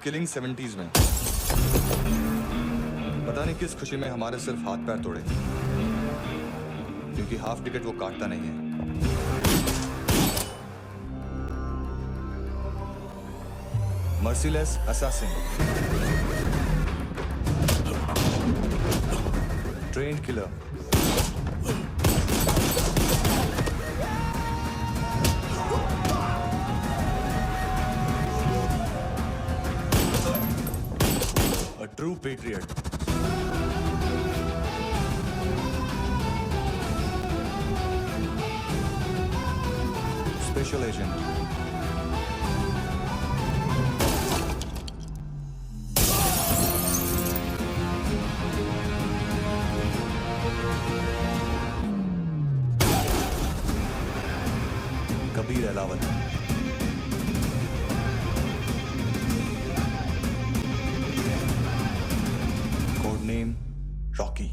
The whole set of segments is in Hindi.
किलिंग 70s में। पता नहीं किस खुशी में हमारे सिर्फ हाथ पैर तोड़े, क्योंकि हाफ टिकट वो काटता नहीं है। Merciless assassin, trained killer, a true patriot. Special agent. Kabir Alawat. Code name Rocky.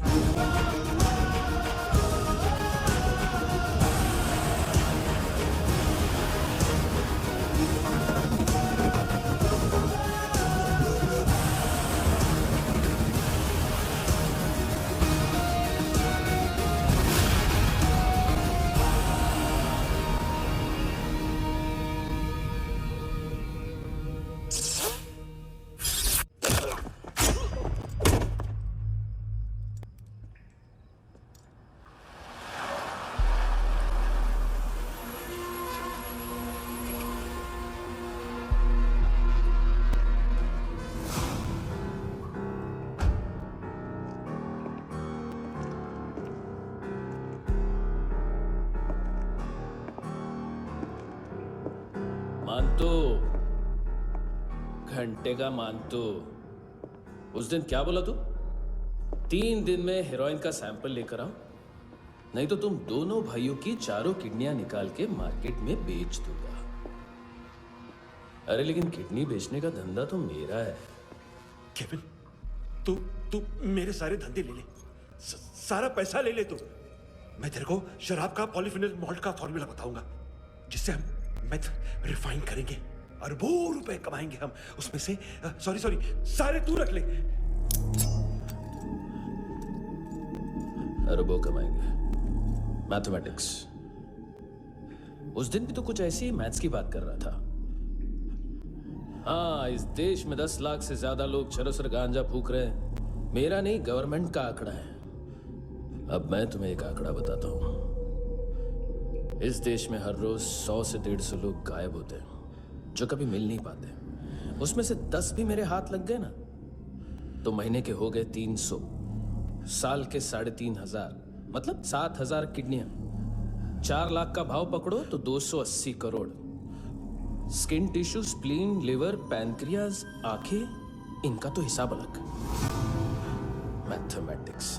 मानतो, घंटे का मानतो। उस दिन क्या बोला तू? 3 दिन में हेरोइन का सैंपल लेकर आओ, नहीं तो तुम दोनों भाइयों की चारों किडनियां निकाल के मार्केट में बेच दूंगा। अरे लेकिन किडनी बेचने का धंधा तो मेरा है। केविन, तू मेरे सारे धंधे ले ले, सारा पैसा ले ले तू। मैं तेरे को शराब का पॉलीफिनल मॉल्ट का फॉर्मूला बताऊंगा, जिससे हम मेथ रिफाइन करेंगे, अरबों रुपए कमाएंगे हम उसमें से। सॉरी सारे तू रख ले। अरबों कमाएंगे, मैथमेटिक्स। उस दिन भी तो कुछ ऐसी ही मैथ्स की बात कर रहा था। हाँ, इस देश में 10 लाख से ज्यादा लोग चरस और गांजा फूक रहे हैं। मेरा नहीं, गवर्नमेंट का आंकड़ा है। अब मैं तुम्हें एक आंकड़ा बताता हूं। इस देश में हर रोज 100 से 150 लोग गायब होते हैं, जो कभी मिल नहीं पाते। उसमें से 10 भी मेरे हाथ लग गए ना, तो महीने के हो गए 300, साल के 3500, मतलब 7000 किडनियां। 4 लाख का भाव पकड़ो तो 280 crore. Skin tissue, spleen, liver, pancreas, आंखें, इनका तो हिसाब अलग। मैथमेटिक्स।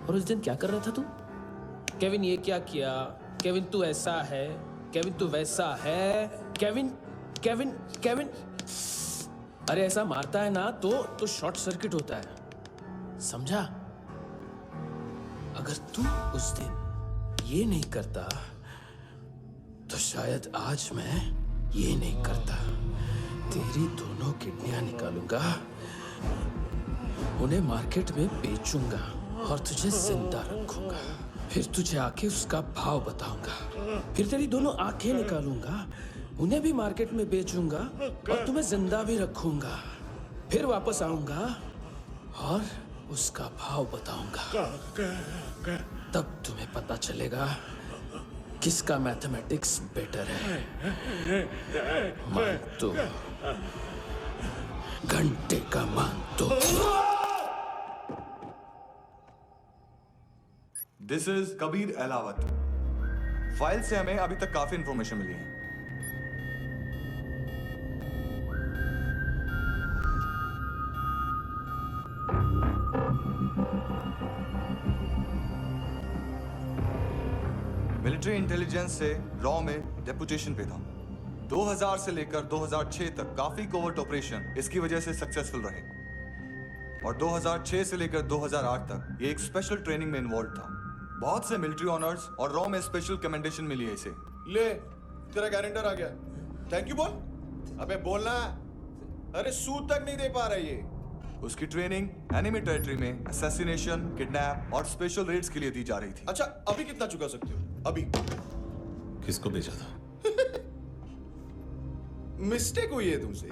और उस दिन क्या कर रहा था तू? केविन ये क्या किया, केविन तू ऐसा है, केविन तू वैसा है, केविन केविन केविन। अरे ऐसा मारता है ना तो शॉर्ट सर्किट होता है, समझा? अगर तू उस दिन ये नहीं करता तो शायद आज मैं ये नहीं करता। तेरी दोनों किडनियां निकालूंगा, उन्हें मार्केट में बेचूंगा और तुझे जिंदा रखूंगा। फिर तुझे आके उसका भाव बताऊंगा। फिर तेरी दोनों आंखें निकालूंगा, उन्हें भी मार्केट में बेचूंगा और तुम्हें जिंदा भी रखूंगा। फिर वापस आऊंगा और उसका भाव बताऊंगा। तब तुम्हें पता चलेगा किसका मैथमेटिक्स बेटर है। मानतो, घंटे का मानतो। This is Kabir Ahlawat. File से हमें अभी तक काफी इंफॉर्मेशन मिली है। मिलिट्री इंटेलिजेंस से रॉ में डेपुटेशन पे था। 2000 से लेकर 2006 तक काफी कोवर्ट ऑपरेशन इसकी वजह से सक्सेसफुल रहे, और 2006 से लेकर 2008 तक ये एक स्पेशल ट्रेनिंग में इन्वॉल्व था। बहुत से मिलिट्री ऑनर्स और रॉ में स्पेशल कमेंडेशन मिली है इसे। ले, तेरा गारंटर आ गया। थैंक यू बोल। अबे बोलना। अरे सूद तक नहीं दे पा रहा ये। उसकी ट्रेनिंग एनिमी टेरिटरी में असैसिनेशन, किडनैप और स्पेशल रेड्स के लिए दी जा रही थी। अच्छा अभी कितना चुका सकते हो? अभी किसको भेजा था? मिस्टेक हुई है तुमसे।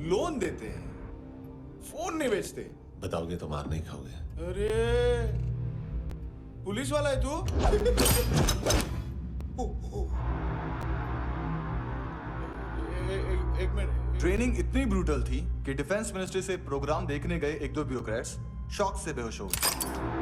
लोन देते हैं, फोन नहीं बेचते। बताओगे तो मार नहीं खाओगे। अरे पुलिस वाला है तू? एक मिनट। ट्रेनिंग इतनी ब्रूटल थी कि डिफेंस मिनिस्ट्री से प्रोग्राम देखने गए एक दो ब्यूरोक्रेट्स शॉक से बेहोश हो गए।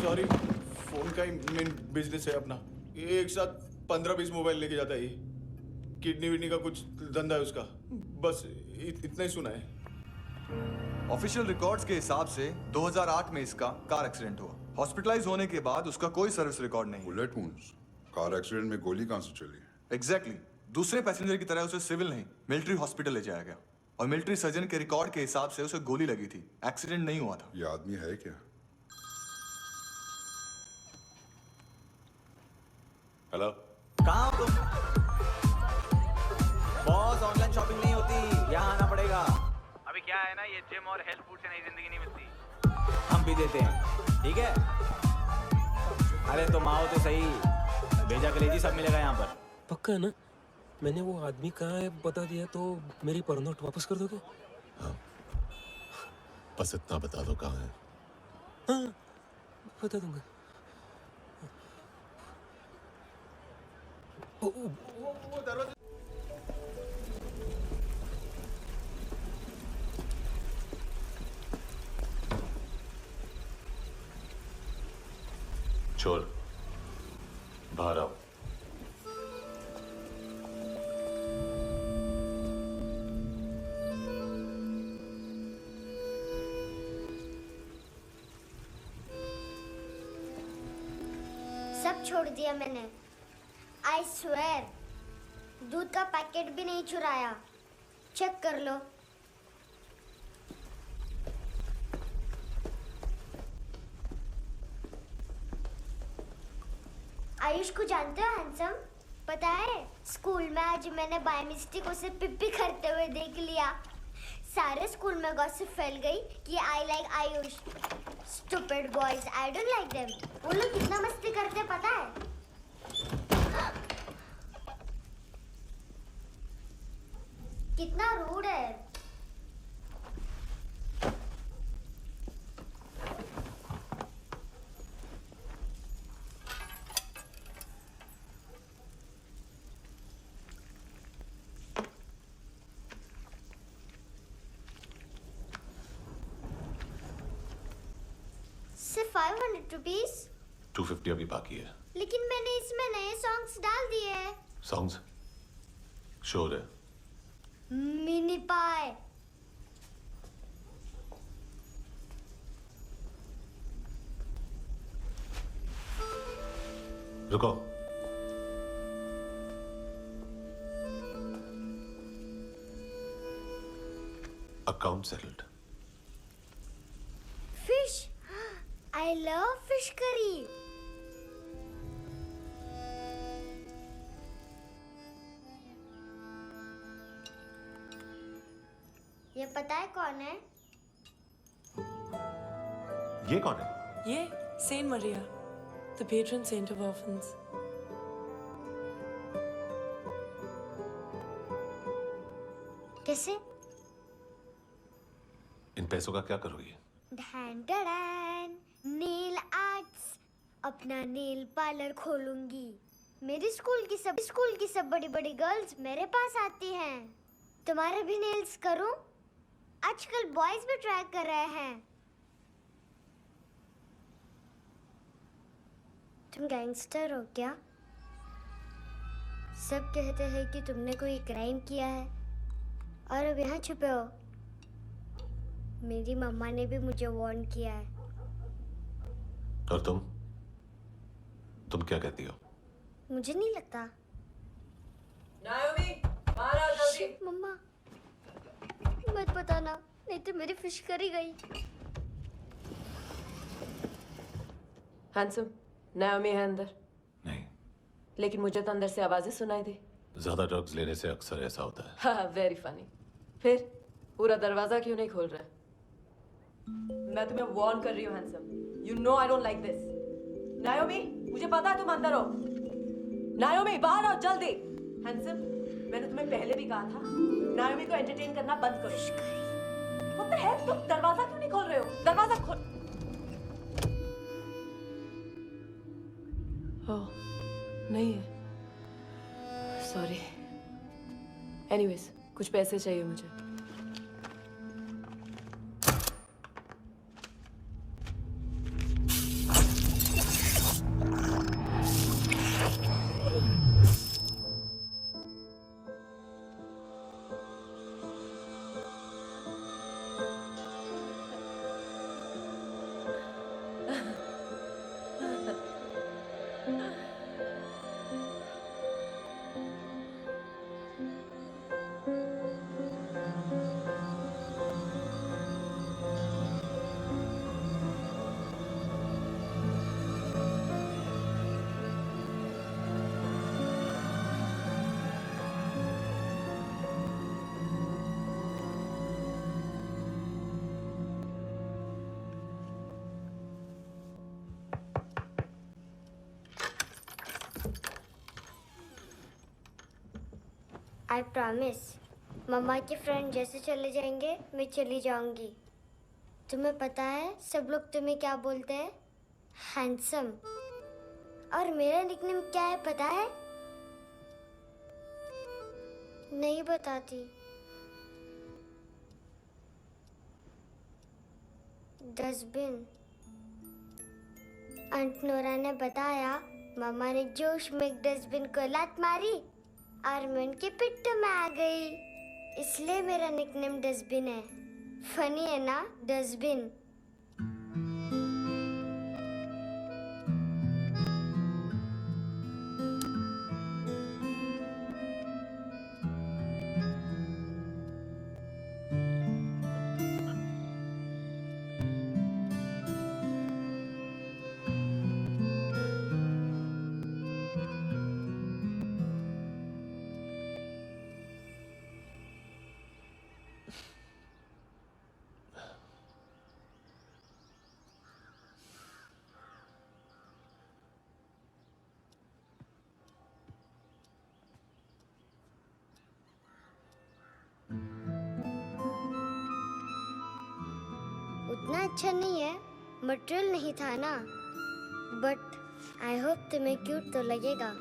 सॉरी, फोन का ही मेन बिजनेस है अपना। एक साथ 15-20 मोबाइल लेके जाता है ये। किडनी विडनी का कुछ धंधा है उसका। बस इतना ही सुना है। ऑफिशियल रिकॉर्ड्स के हिसाब से 2008 में इसका कार एक्सीडेंट हुआ। हॉस्पिटलाइज होने के बाद उसका कोई सर्विस रिकॉर्ड नहीं। Bullet wounds. कार एक्सीडेंट में गोली कहां से चली? एग्जैक्टली दूसरे पैसेंजर की तरह उसे सिविल नहीं मिलिट्री हॉस्पिटल ले जाया गया और मिलिट्री सर्जन के रिकॉर्ड के हिसाब से उसे गोली लगी थी। एक्सीडेंट नहीं हुआ था। ये आदमी है क्या? हेलो, कहाँ हो तुम? बॉस, ऑनलाइन शॉपिंग नहीं होती, यहाँ आना पड़ेगा। अभी क्या है ना, ये जिम और हेल्थ फूड से नई जिंदगी नहीं मिलती। हम भी देते हैं, ठीक है? अरे तुम आओ तो सही, भेजा कलेजी सब मिलेगा यहाँ पर। पक्का है ना? मैंने वो आदमी कहाँ है बता दिया तो मेरी पर नोट वापस कर दोगे? हाँ, बस इतना बता दो कहाँ है। हाँ, बता दूंगा। छोड़, बाहर आओ। सब छोड़ दिया मैंने। आई स्वेर, दूध का पैकेट भी नहीं चुराया। चेक कर लो। आयुष को जानते हो हैंडसम? पता है, स्कूल में आज मैंने बाय मिस्टेक उसे पिप्पी करते हुए देख लिया। सारे स्कूल में गॉसिप फैल गई कि I like Ayush. Stupid boys, I don't like them. वो लोग कितना मस्ती करते पता है? कितना रूड है। सिर्फ 500 रुपीस? 250 अभी बाकी है। लेकिन मैंने इसमें नए सॉन्ग्स डाल दिए हैं। सॉन्ग्स? श्योर है? मिनी पाए। रुको, account settled. Fish, I love fish curry. ये पता है कौन है? ये कौन है? ये saint Maria, the patron saint of orphans. कैसे? इन पैसों का क्या करोगी? ढैन ढैन, नेल आर्ट्स। अपना नेल पार्लर खोलूंगी। मेरी स्कूल की सब बड़ी बड़ी गर्ल्स मेरे पास आती हैं। तुम्हारे भी नेल्स करूं? आजकल बॉयज भी ट्राई कर रहे हैं। तुम गैंगस्टर हो क्या? सब कहते हैं कि तुमने कोई क्राइम किया है और अब यहाँ छुपे हो। मेरी मम्मा ने भी मुझे वार्न किया है। और तुम क्या कहती हो? मुझे नहीं लगता। नायोमी, बाहर आओ जल्दी। मम्मा मत बताना, नहीं तो मेरी फिश करी गई। हैंडसम, नायोमी है अंदर। नहीं, लेकिन मुझे तो अंदर से आवाजें सुनाई दी। ज्यादा ड्रग्स लेने से अक्सर ऐसा होता है। हाँ, वेरी फनी। फिर पूरा दरवाजा क्यों नहीं खोल रहा? मैं तुम्हें वार्न कर रही हूँ handsome. You know I don't like this. नायोमी, मुझे पता है तुम अंदर हो। नायोमी, बाहर आओ जल्दी। हैंडसम, मैंने तुम्हें पहले भी कहा था नायोमी को एंटरटेन करना बंद करो। What the hell? तुम दरवाजा क्यों नहीं खोल रहे हो? दरवाजा खोल। ओह, नहीं है। सॉरी। एनीवेज, कुछ पैसे चाहिए मुझे। आई प्रॉमिस, मम्मा के फ्रेंड जैसे चले जाएंगे मैं चली जाऊंगी। तुम्हें पता है सब लोग तुम्हें क्या बोलते हैं? हैंडसम। और मेरा निकनेम क्या है पता है? नहीं बताती। डस्टबिन। आंट नोरा ने बताया मम्मा ने जोश में एक डस्टबिन को लात मारी और मैं उनके पिट्ठू में आ गई, इसलिए मेरा निकनेम डस्टबिन है। फनी है ना, डस्टबिन। उतना अच्छा नहीं है, मटेरियल नहीं था ना, बट आई होप तुम्हें क्यूट तो लगेगा।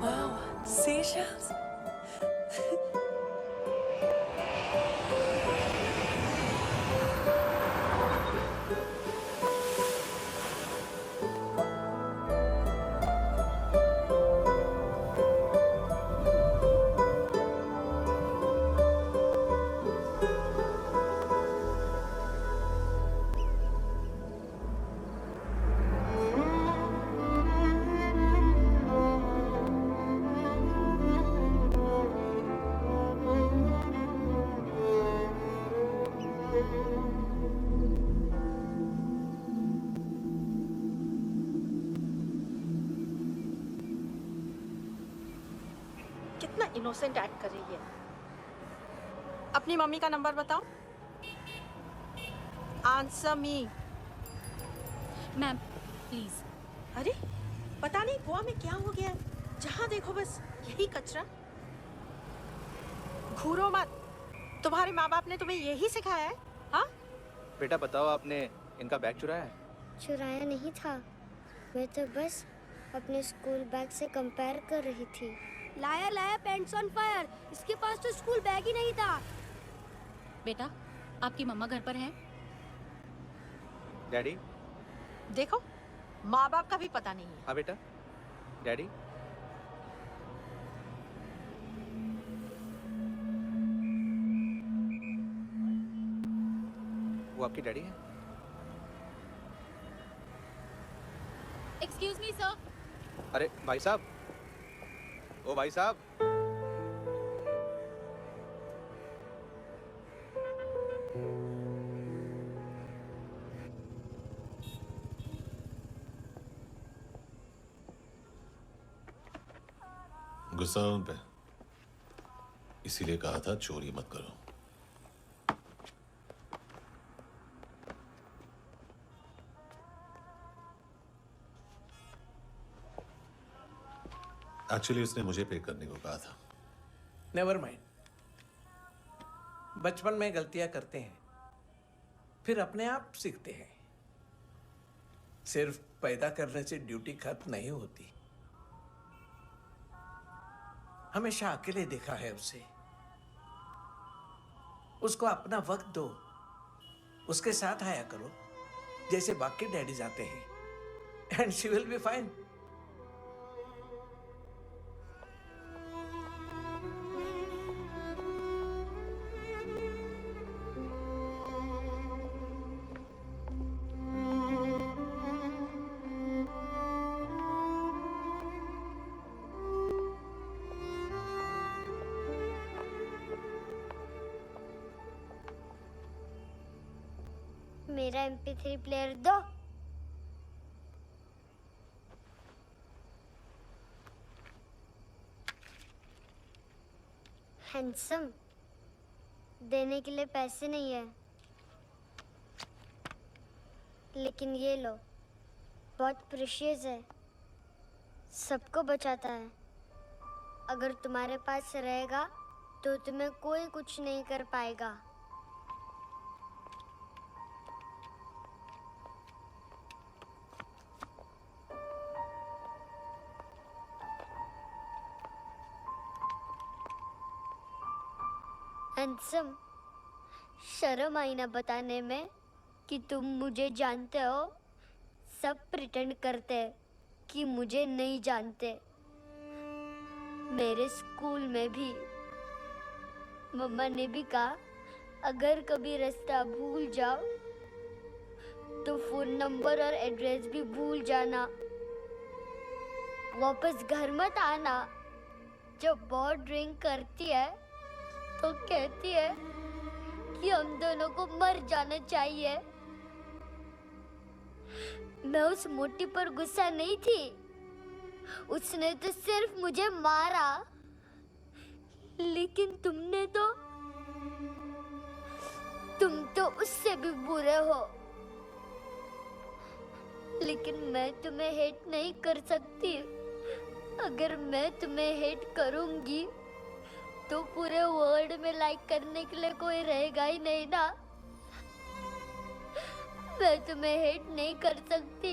Wow, seashells. कितना इनोसेंट एक्ट कर रही है। अपनी मम्मी का नंबर बताओ। Answer me. Ma'am please. अरे पता नहीं गोवा में क्या हो गया है, जहाँ देखो बस यही कचरा। घूरो मत, तुम्हारे माँ बाप ने तुम्हें यही सिखाया है? हाँ बेटा बताओ, आपने इनका बैग चुराया है? चुराया नहीं था, मैं तो बस अपने स्कूल बैग से कंपेयर कर रही थी। लाया लाया पैंट्स ऑन फायर, इसके पास तो स्कूल बैग ही नहीं था। बेटा आपकी मम्मा घर पर हैं? डैडी? देखो माँ बाप का भी पता नहीं है। हाँ बेटा। डैडी? वो आपकी डैडी है? Excuse me sir. अरे भाई साहब, ओ भाई साहब। गुस्सा है उन पे, इसीलिए कहा था चोरी मत करो। एक्चुअली उसने मुझे पे करने को कहा था। नेवर माइंड, बचपन में गलतियां करते हैं, फिर अपने आप सीखते हैं। सिर्फ पैदा करने से ड्यूटी खत्म नहीं होती। हमेशा अकेले देखा है उसे। उसको अपना वक्त दो, उसके साथ आया करो जैसे बाकी डैडीज आते हैं, and she will be fine. मेरा MP3 प्लेयर दो। हैंडसम, देने के लिए पैसे नहीं है, लेकिन ये लो, बहुत प्रेशियस है, सबको बचाता है। अगर तुम्हारे पास रहेगा तो तुम्हें कोई कुछ नहीं कर पाएगा। हैंडसम, शर्म आई ना बताने में कि तुम मुझे जानते हो। सब प्रिटेंड करते हैं कि मुझे नहीं जानते। मेरे स्कूल में भी मम्मा ने भी कहा, अगर कभी रास्ता भूल जाओ तो फोन नंबर और एड्रेस भी भूल जाना, वापस घर मत आना। जब बहुत ड्रिंक करती है तो कहती है कि हम दोनों को मर जाना चाहिए। मैं उस मोटी पर गुस्सा नहीं थी, उसने तो सिर्फ मुझे मारा, लेकिन तुम तो उससे भी बुरे हो। लेकिन मैं तुम्हें हेट नहीं कर सकती। अगर मैं तुम्हें हेट करूंगी तो पूरे वर्ल्ड में लाइक करने के लिए कोई रहेगा ही नहीं ना। मैं तुम्हें हेट नहीं कर सकती।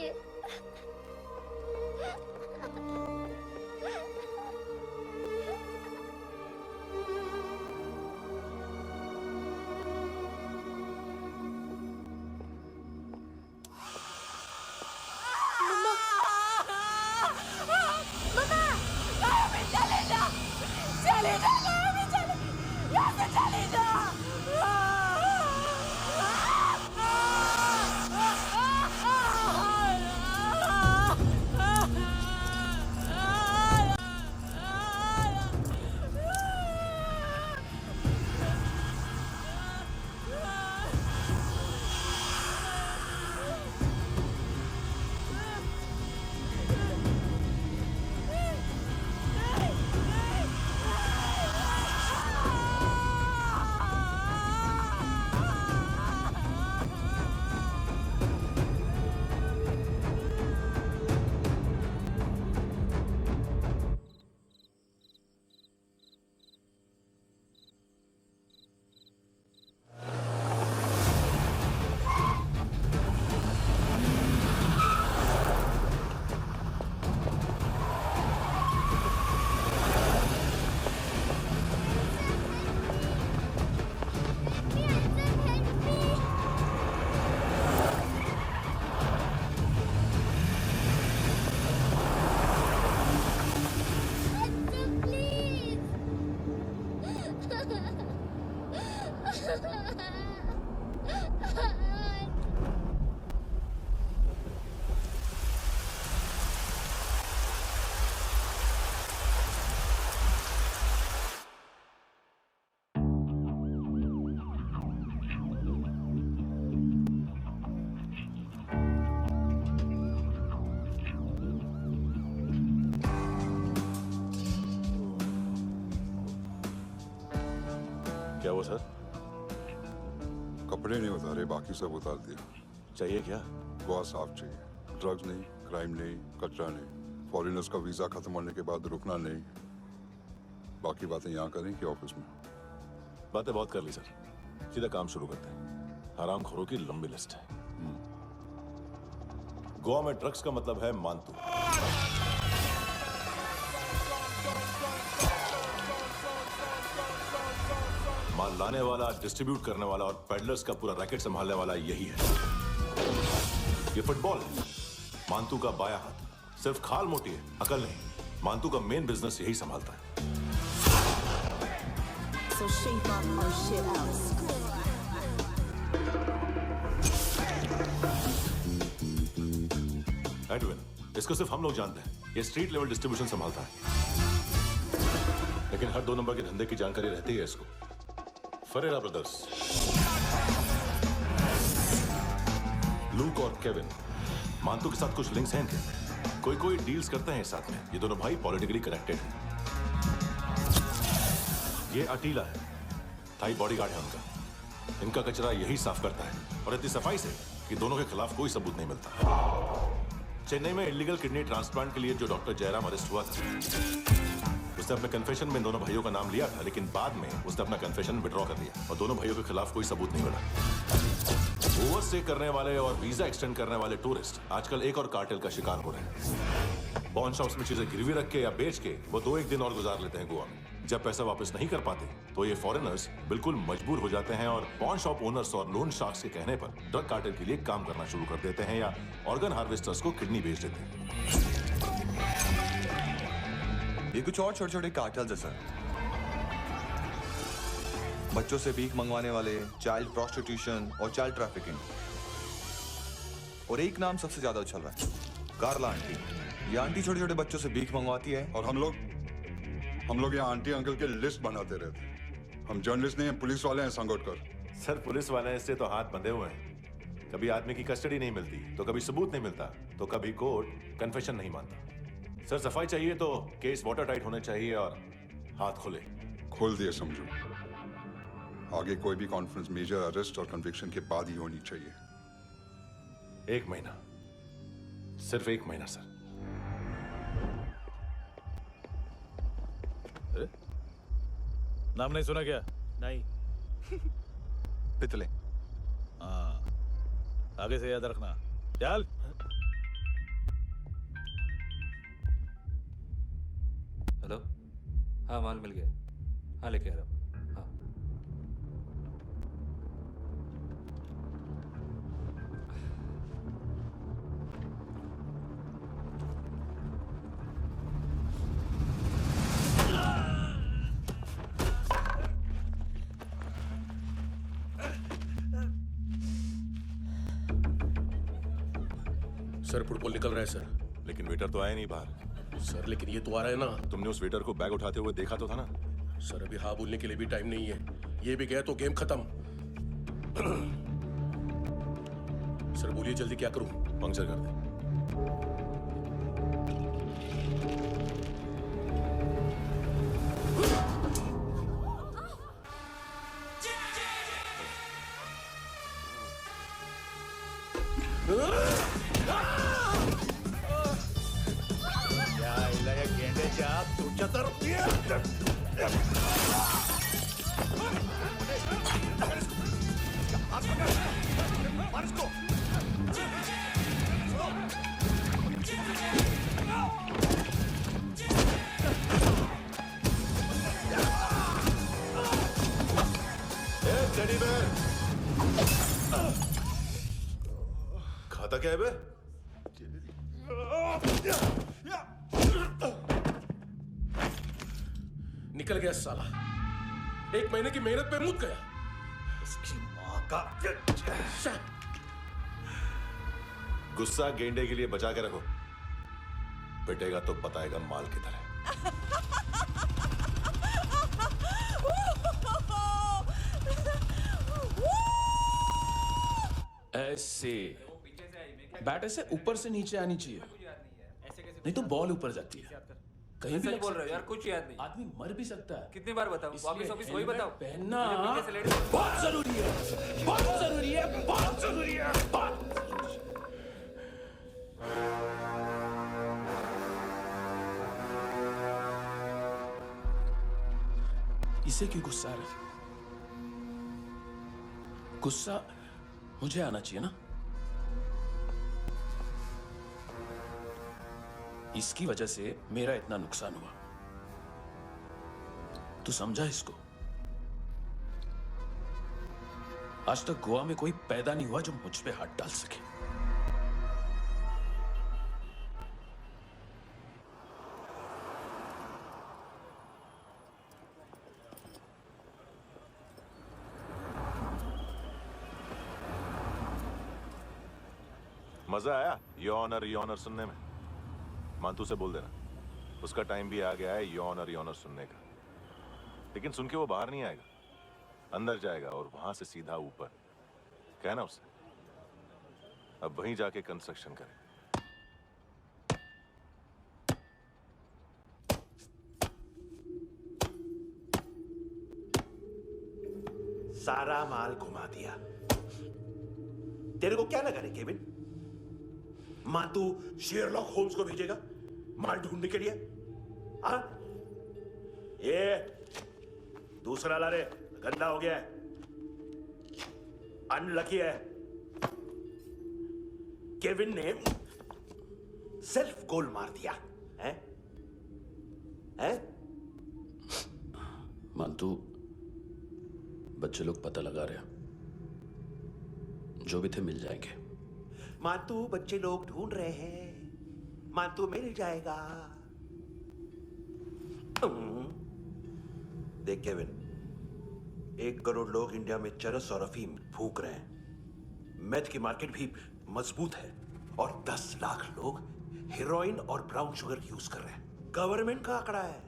क्या हुआ सर? कपड़े नहीं उतारे, बाकी सब उतार दिया। चाहिए क्या? गोवा साफ चाहिए। ड्रग्स नहीं, क्राइम नहीं, कचरा नहीं। फॉरेनर्स का वीजा खत्म होने के बाद रुकना नहीं। बाकी बातें यहाँ करें कि ऑफिस में? बातें बहुत कर ली सर, सीधा काम शुरू करते हैं। हरामखोरों की लंबी लिस्ट है। गोवा में ड्रग्स का मतलब है मानतू। माल लाने वाला, डिस्ट्रीब्यूट करने वाला और पेडलर्स का पूरा रैकेट संभालने वाला यही है। ये फुटबॉल है, मानतू का बाया हाथ। सिर्फ खाल मोटी है, अकल नहीं। मानतू का मेन बिजनेस यही संभालता है। So shape up our shit out. Edwin, इसको सिर्फ हम लोग जानते हैं। ये स्ट्रीट लेवल डिस्ट्रीब्यूशन संभालता है, लेकिन हर 2 नंबर के धंधे की जानकारी रहती है इसको। फरेरा ब्रदर्स, लूक और केविन, मानतू के साथ कुछ लिंक्स हैं इनके। कोई डील्स करते हैं साथ में। ये दोनों भाई पॉलिटिकली कनेक्टेड हैं। ये अटीला है, थाई बॉडीगार्ड है उनका। इनका कचरा यही साफ करता है, और इतनी सफाई से कि दोनों के खिलाफ कोई सबूत नहीं मिलता। चेन्नई में इलीगल किडनी ट्रांसप्लांट के लिए जो डॉक्टर जयराम अरेस्ट हुआ था, उसने अपने कन्फेशन में दोनों भाइयों का नाम लिया था, लेकिन बाद में उसने अपना कन्फेशन विड्रॉ कर लिया और दोनों भाइयों के खिलाफ कोई सबूत नहीं मिला। ओवरस्टे करने वाले और वीजा एक्सटेंड करने वाले टूरिस्ट आजकल एक और कार्टेल का शिकार हो रहे हैं। पॉन शॉप्स में चीजें गिरवी रख के या बेच के वो 2-1 दिन और गुजार लेते हैं गोवा में। जब पैसा वापस नहीं कर पाते तो ये फॉरेनर्स बिल्कुल मजबूर हो जाते हैं और पॉन शॉप ओनर्स और लोन शार्क्स के कहने पर ड्रग कार्टेल के लिए काम करना शुरू कर देते हैं या ऑर्गन हार्वेस्टर्स को किडनी बेच देते हैं। ये कुछ और छोटे छोटे कार्टेल्स है सर। बच्चों से भीख मंगवाने वाले, चाइल्ड प्रोस्टिट्यूशन और चाइल्ड ट्रैफिकिंग। और एक नाम सबसे ज्यादा उछल रहा है, कार्ला आंटी। ये आंटी छोटे छोटे बच्चों से भीख मंगवाती है। और हम लोग यहाँ आंटी अंकल के लिस्ट बनाते रहते हैं। हम जर्नलिस्ट नहीं हैं, पुलिस वाले हैं संगोटकर। सर पुलिस वाले इससे तो हाथ बंधे हुए हैं। कभी आदमी की कस्टडी नहीं मिलती, तो कभी सबूत नहीं मिलता, तो कभी कोर्ट कन्फेशन नहीं मानता। सर सफाई चाहिए तो केस वाटर टाइट होने चाहिए और हाथ खुले। खोल दिए समझो। आगे कोई भी कॉन्फ्रेंस मेजर अरेस्ट और कन्विक्शन के बाद ही होनी चाहिए। 1 महीना, सिर्फ 1 महीना सर। नाम नहीं सुना क्या? नहीं। पितले। हाँ, आगे से याद रखना। चल। हेलो, हाँ माल मिल गया। हाँ लेके आ रहा हूँ। हाँ सर फुटबॉल निकल रहा है सर। लेकिन वेटर तो आया नहीं बाहर। सर लेकिन ये तो आ रहा है ना। तुमने उस वेटर को बैग उठाते हुए देखा तो था ना? सर अभी हाँ बोलने के लिए भी टाइम नहीं है। ये भी गया तो गेम खत्म। सर बोलिए जल्दी क्या करूं? पंक्चर कर दे। खाता क्या है बे? निकल गया साला। 1 महीने की मेहनत पे मुक गया। उसकी माँ का गुस्सा गेंडे के लिए बचा के रखो, पिटेगा तो बताएगा माल की तरह। ऐसे बैट ऐसे ऊपर से नीचे आनी चाहिए, नहीं तो बॉल ऊपर जाती है। कहीं भी सच लग बोल रहे हो सकती यार, है। कुछ याद नहीं। आदमी मर भी सकता है। कितनी बार बताऊं? इसलिए ऑफिस ऑफिस वही हेलमेट बताओ। पहनना मुझे पीछे से लेडी बहुत जरूरी है, बहुत जरूरी है, बहुत जरूरी है, बहुत। इसे क्यों गुस्सा आ रहा है? गुस्सा मुझे आना चाहिए ना। इसकी वजह से मेरा इतना नुकसान हुआ। तू समझा इसको? आज तक गोवा में कोई पैदा नहीं हुआ जो मुझ पे हाथ डाल सके। मजा आया यॉनर सुनने में? मानतू से बोल देना उसका टाइम भी आ गया है यॉनर सुनने का। लेकिन सुन के वो बाहर नहीं आएगा, अंदर जाएगा और वहां से सीधा ऊपर। कहना उसे अब वहीं जाके कंस्ट्रक्शन करे। सारा माल घुमा दिया। तेरे को क्या लगा रे केविन? मां तू शेरलॉक होम्स को भेजेगा माल ढूंढने के लिए? हाँ? ये दूसरा ला रे, गंदा हो गया है, अनलकी है। केविन ने सेल्फ गोल मार दिया है? हैं? मानतू, बच्चे लोग पता लगा रहे हैं, जो भी थे मिल जाएंगे। मानतू बच्चे लोग ढूंढ रहे हैं, मानतू मिल जाएगा। देख केविन, 1 करोड़ लोग इंडिया में चरस और अफीम फूक रहे हैं। मेथ की मार्केट भी मजबूत है और 10 लाख लोग हेरोइन और ब्राउन शुगर यूज कर रहे हैं। गवर्नमेंट का आंकड़ा है,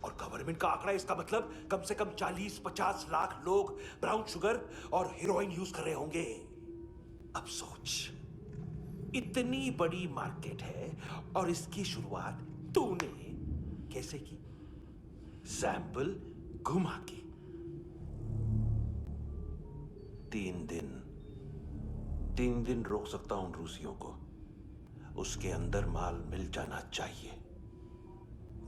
और गवर्नमेंट का आंकड़ा इसका मतलब कम से कम 40-50 लाख लोग ब्राउन शुगर और हेरोइन यूज कर रहे होंगे। अब सोच, इतनी बड़ी मार्केट है और इसकी शुरुआत तूने कैसे की? सैंपल घुमा के। 3 दिन रोक सकता हूं रूसियों को, उसके अंदर माल मिल जाना चाहिए,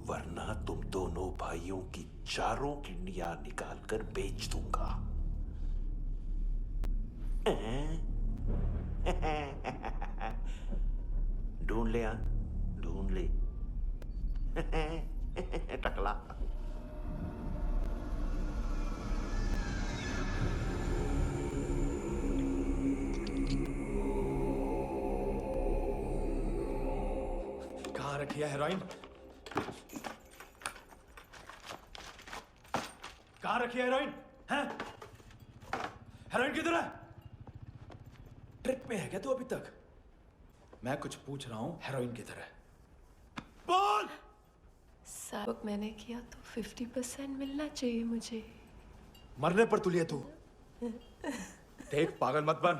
वरना तुम दोनों भाइयों की 4 किडनियां निकाल कर बेच दूंगा। ढूंढ ले, ढूंढ ले टकला। कहाँ रखी है हेरोइन? कहाँ रखी है हेरोइन? हैं? हेरोइन किधर है? ट्रिप में है क्या तू अभी तक? मैं कुछ पूछ रहा हूँ, हेरोइन किधर है? बोल! सब मैंने किया तो 50% मिलना चाहिए मुझे। मरने पर तुलिए तू। देख पागल मत बन।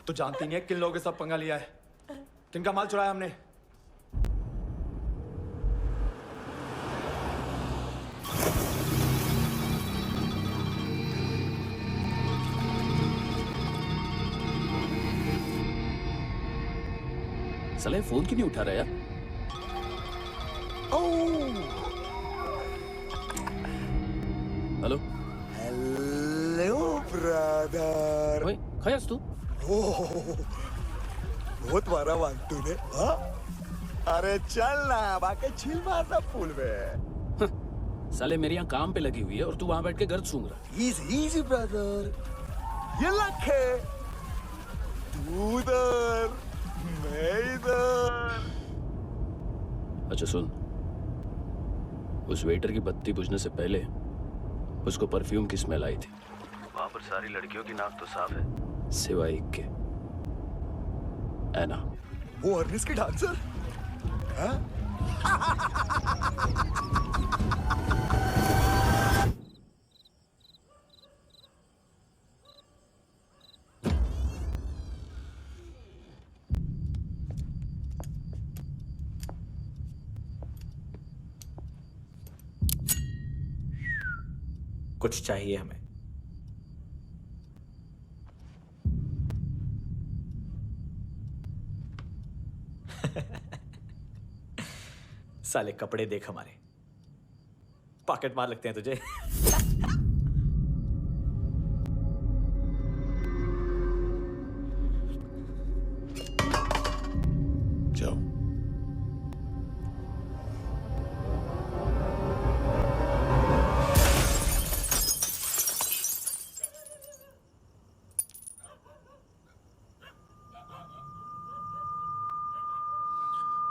तू जानती नहीं है किन लोगों के साथ पंगा लिया है, किनका माल चुराया हमने। साले फोन क्यों नहीं उठा रहा यार? Hello hello brother. ओए खयास तू? बहुत मारा वांटू ने। हाँ? अरे चल ना, बाकी छिल मारना पूल में। साले मेरी यहाँ काम पे लगी हुई है और तू वहां बैठ के गर्द सूंघ रहा। इजी ब्रदर, ये लक है। तू उधर, मैं इधर। अच्छा सुन, उस वेटर की बत्ती बुझने से पहले उसको परफ्यूम की स्मेल आई थी। वहां पर सारी लड़कियों की नाक तो साफ है, सिवाय एक के, एना। वो अर्निस की डांसर? हाँ? कुछ चाहिए हमें। साले कपड़े देख हमारे, पॉकेट मार लगते हैं तुझे। जाओ।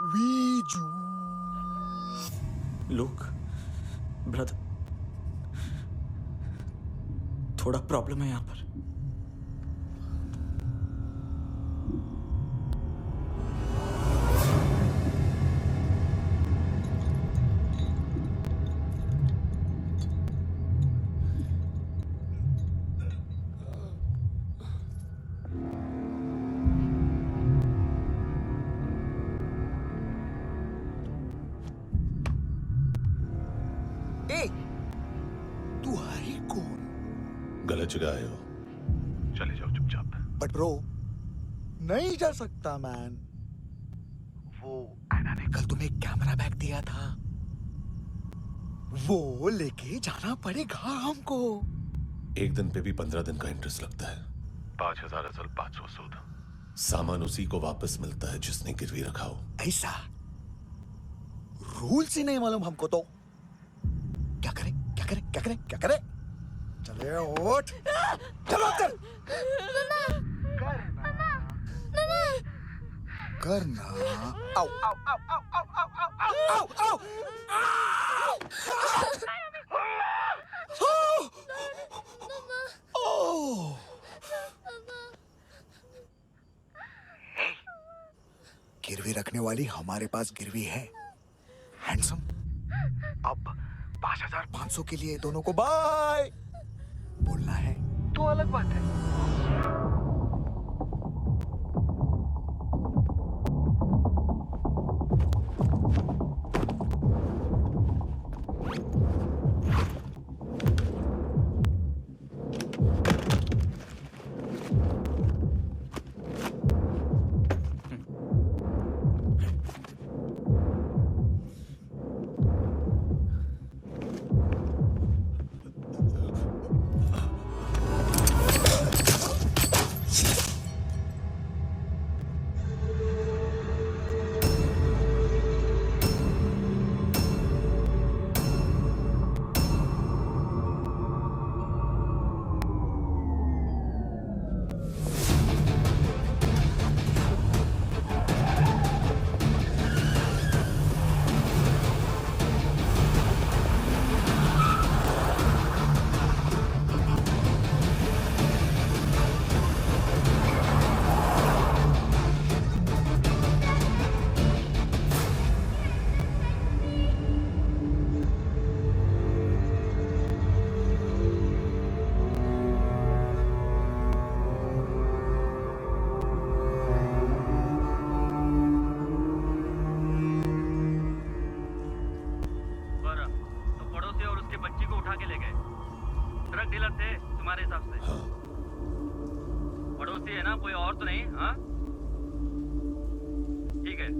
वीजू लुक ब्रदर, थोड़ा प्रॉब्लम है यहाँ पर। तू है कौन? गलत जगह आए हो, चले जाओ चुपचाप। बट ब्रो, नहीं जा सकता मैन। वो एना ने कल तुम्हें एक कैमरा बैग दिया था, वो लेके जाना पड़ेगा हमको। एक दिन पे भी 15 दिन का इंटरेस्ट लगता है। 5,000 असल 500 सूद। सामान उसी को वापस मिलता है जिसने गिरवी रखा हो। ऐसा रूल्स ही नहीं मालूम हमको तो। क्या करें क्या करें क्या करें क्या करें? चले उठ, चलो चल। करना आओ आओ आओ आओ आओ आओ आओ आओ आओ। गिरवी रखने वाली हमारे पास गिरवी है हैंडसम। अब 5,500 के लिए दोनों को बाय बोलना है तो अलग बात है।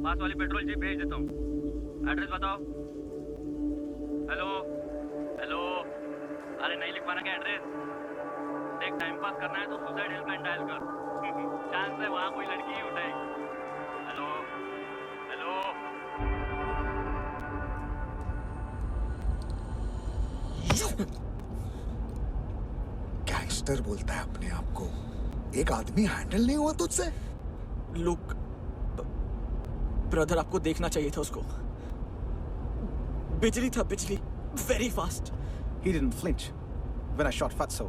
पास वाली पेट्रोल जीप भेज देता हूँ। एड्रेस बताओ। हेलो हेलो, अरे नहीं लिख पाना क्या एड्रेस? देख, टाइम पास करना है तो सुसाइड हेल्पलाइन डायल कर। चांस है वहाँ कोई लड़की ही उठाएगी। Hello hello. गैंगस्टर बोलता है अपने आप को। एक आदमी हैंडल नहीं हुआ तुझसे? लुक ब्रदर, आपको देखना चाहिए था उसको। बिजली था, बिजली, very fast. He didn't flinch when I shot Fatso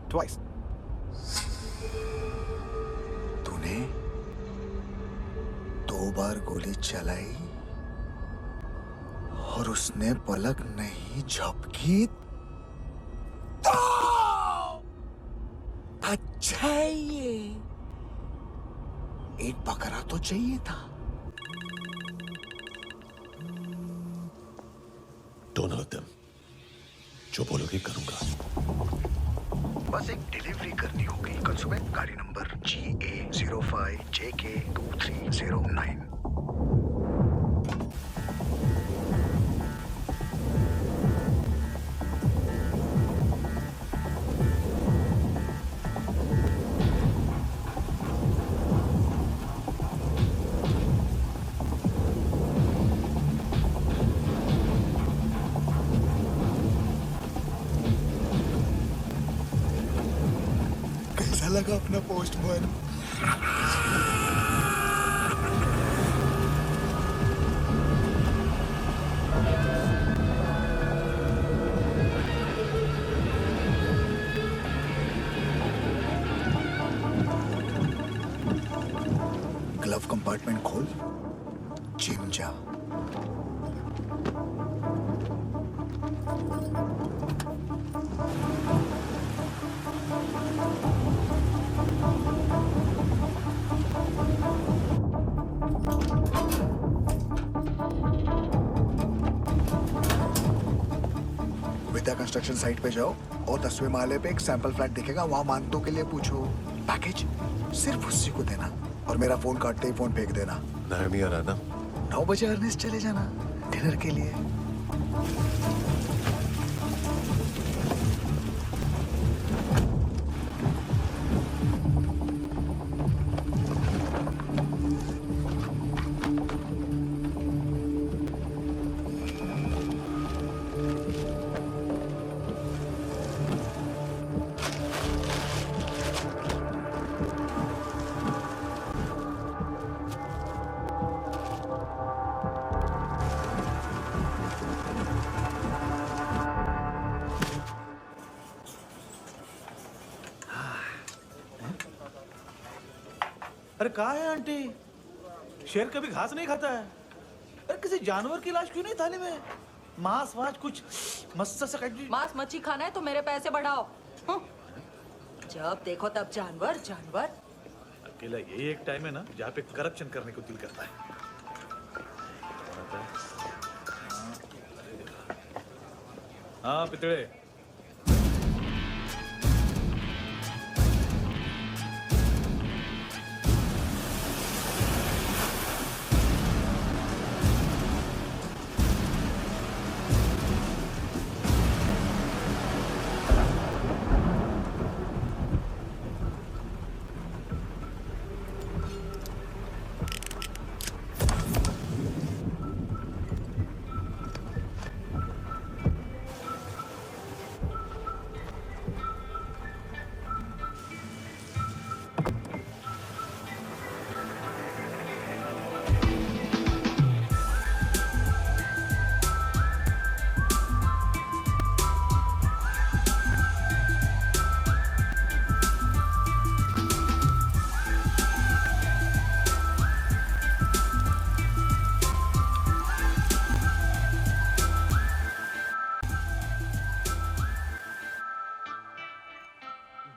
twice. तूने 2 बार गोली चलाई और उसने पलक नहीं झपकी तो अच्छा है ये। एक बकरा तो चाहिए था। Don't hurt them. जो बोलोगे करूंगा। बस एक डिलीवरी करनी होगी कल सुबह, गाड़ी नंबर GA05JK2309। कैसा लगा अपना पोस्टमैन? ग्लव कंपार्टमेंट खोल, जिम जा। विद्या कंस्ट्रक्शन साइट पे जाओ और 10वें माले पे एक सैंपल फ्लैट दिखेगा, वहां मानतों के लिए पूछो। पैकेज सिर्फ उसी को देना और मेरा फोन काटते ही फोन फेंक देना। नायमी आ रहा ना? 9 बजे अर्नेस्ट चले जाना डिनर के लिए। अरे कहाँ है आंटी? शेर कभी घास नहीं खाता है। अरे किसी जानवर की लाश क्यों नहीं थाली में? मांस वास कुछ मस्त सा मांस मच्छी खाना है तो मेरे पैसे बढ़ाओ। जब देखो तब जानवर जानवर। अकेला यही एक टाइम है ना जहाँ पे करप्शन करने को दिल करता है। हाँ पितड़े।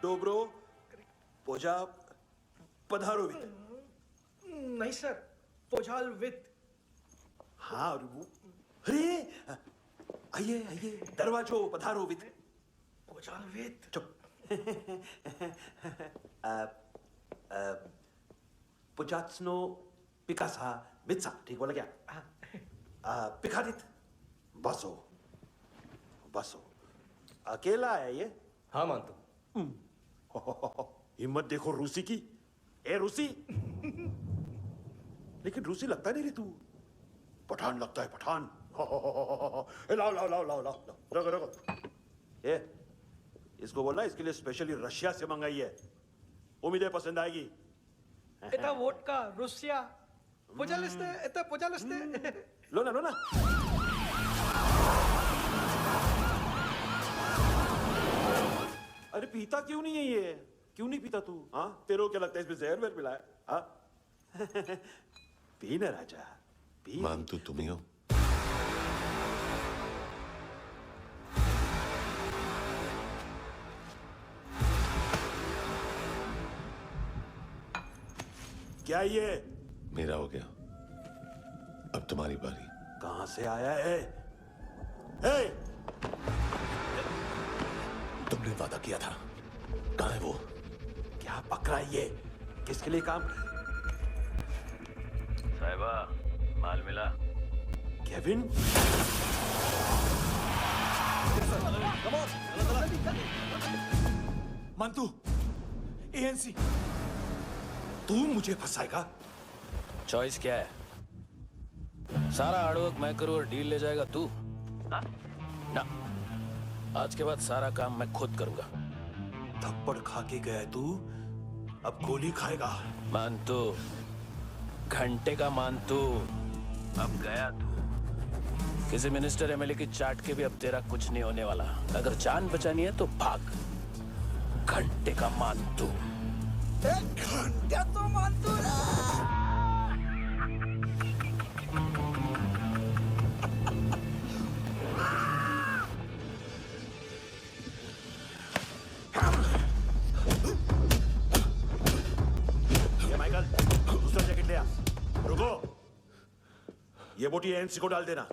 डोब्रो पोजा पधारोवित। नहीं सर, पोझाल विथ। हाँ और वो अरे आइए आइए दरवाजो पधारोवित। पोझाल विथ। चुप। पुजात्सनो पिकासा मित्सा, ठीक बोला क्या? पिकादित बसो बसो। अकेला है ये? हाँ मानतो। हिम्मत देखो रूसी की। ए रूसी। लेकिन रूसी लगता नहीं रे तू, पठान लगता है पठान। लाओ लाओ लाओ लाओ लाओ रखो रखो। ए इसको बोलना इसके लिए स्पेशली रशिया से मंगाई है, उम्मीद है पसंद आएगी। एता वोडका रुसिया पोझालिस्ते एता पोझालिस्ते। लो ना लो ना। अरे पीता क्यों नहीं है ये? क्यों नहीं पीता तू? हाँ तेरे को क्या लगता है इसमें जहर वहर मिला है? हाँ पी ना राजा पी। मान तो तुम ही हो। क्या ये? मेरा हो गया, अब तुम्हारी बारी। कहां से आया है? हमने वादा किया था, कहाँ है वो? क्या पकड़ा है ये? किसके लिए काम? साहिबा, माल मिला? केविन? मंतू, एएनसी, तू मुझे फंसाएगा? चॉइस क्या है? सारा हार्डवर्क मैं करूं और डील ले जाएगा तू? ना, आज के बाद सारा काम मैं खुद करूंगा। थप्पड़ खा के गया है तू, अब गोली खाएगा। मानतू, घंटे का मानतू, अब गया तू। किसी मिनिस्टर एमएलए की चाट के भी अब तेरा कुछ नहीं होने वाला। अगर जान बचानी है तो भाग। घंटे का मानतू। घंटा तो मानतू ना। माइकल, दूसरा जैकेट ले आ। रुको, ये बोटी एएनसी को डाल देना।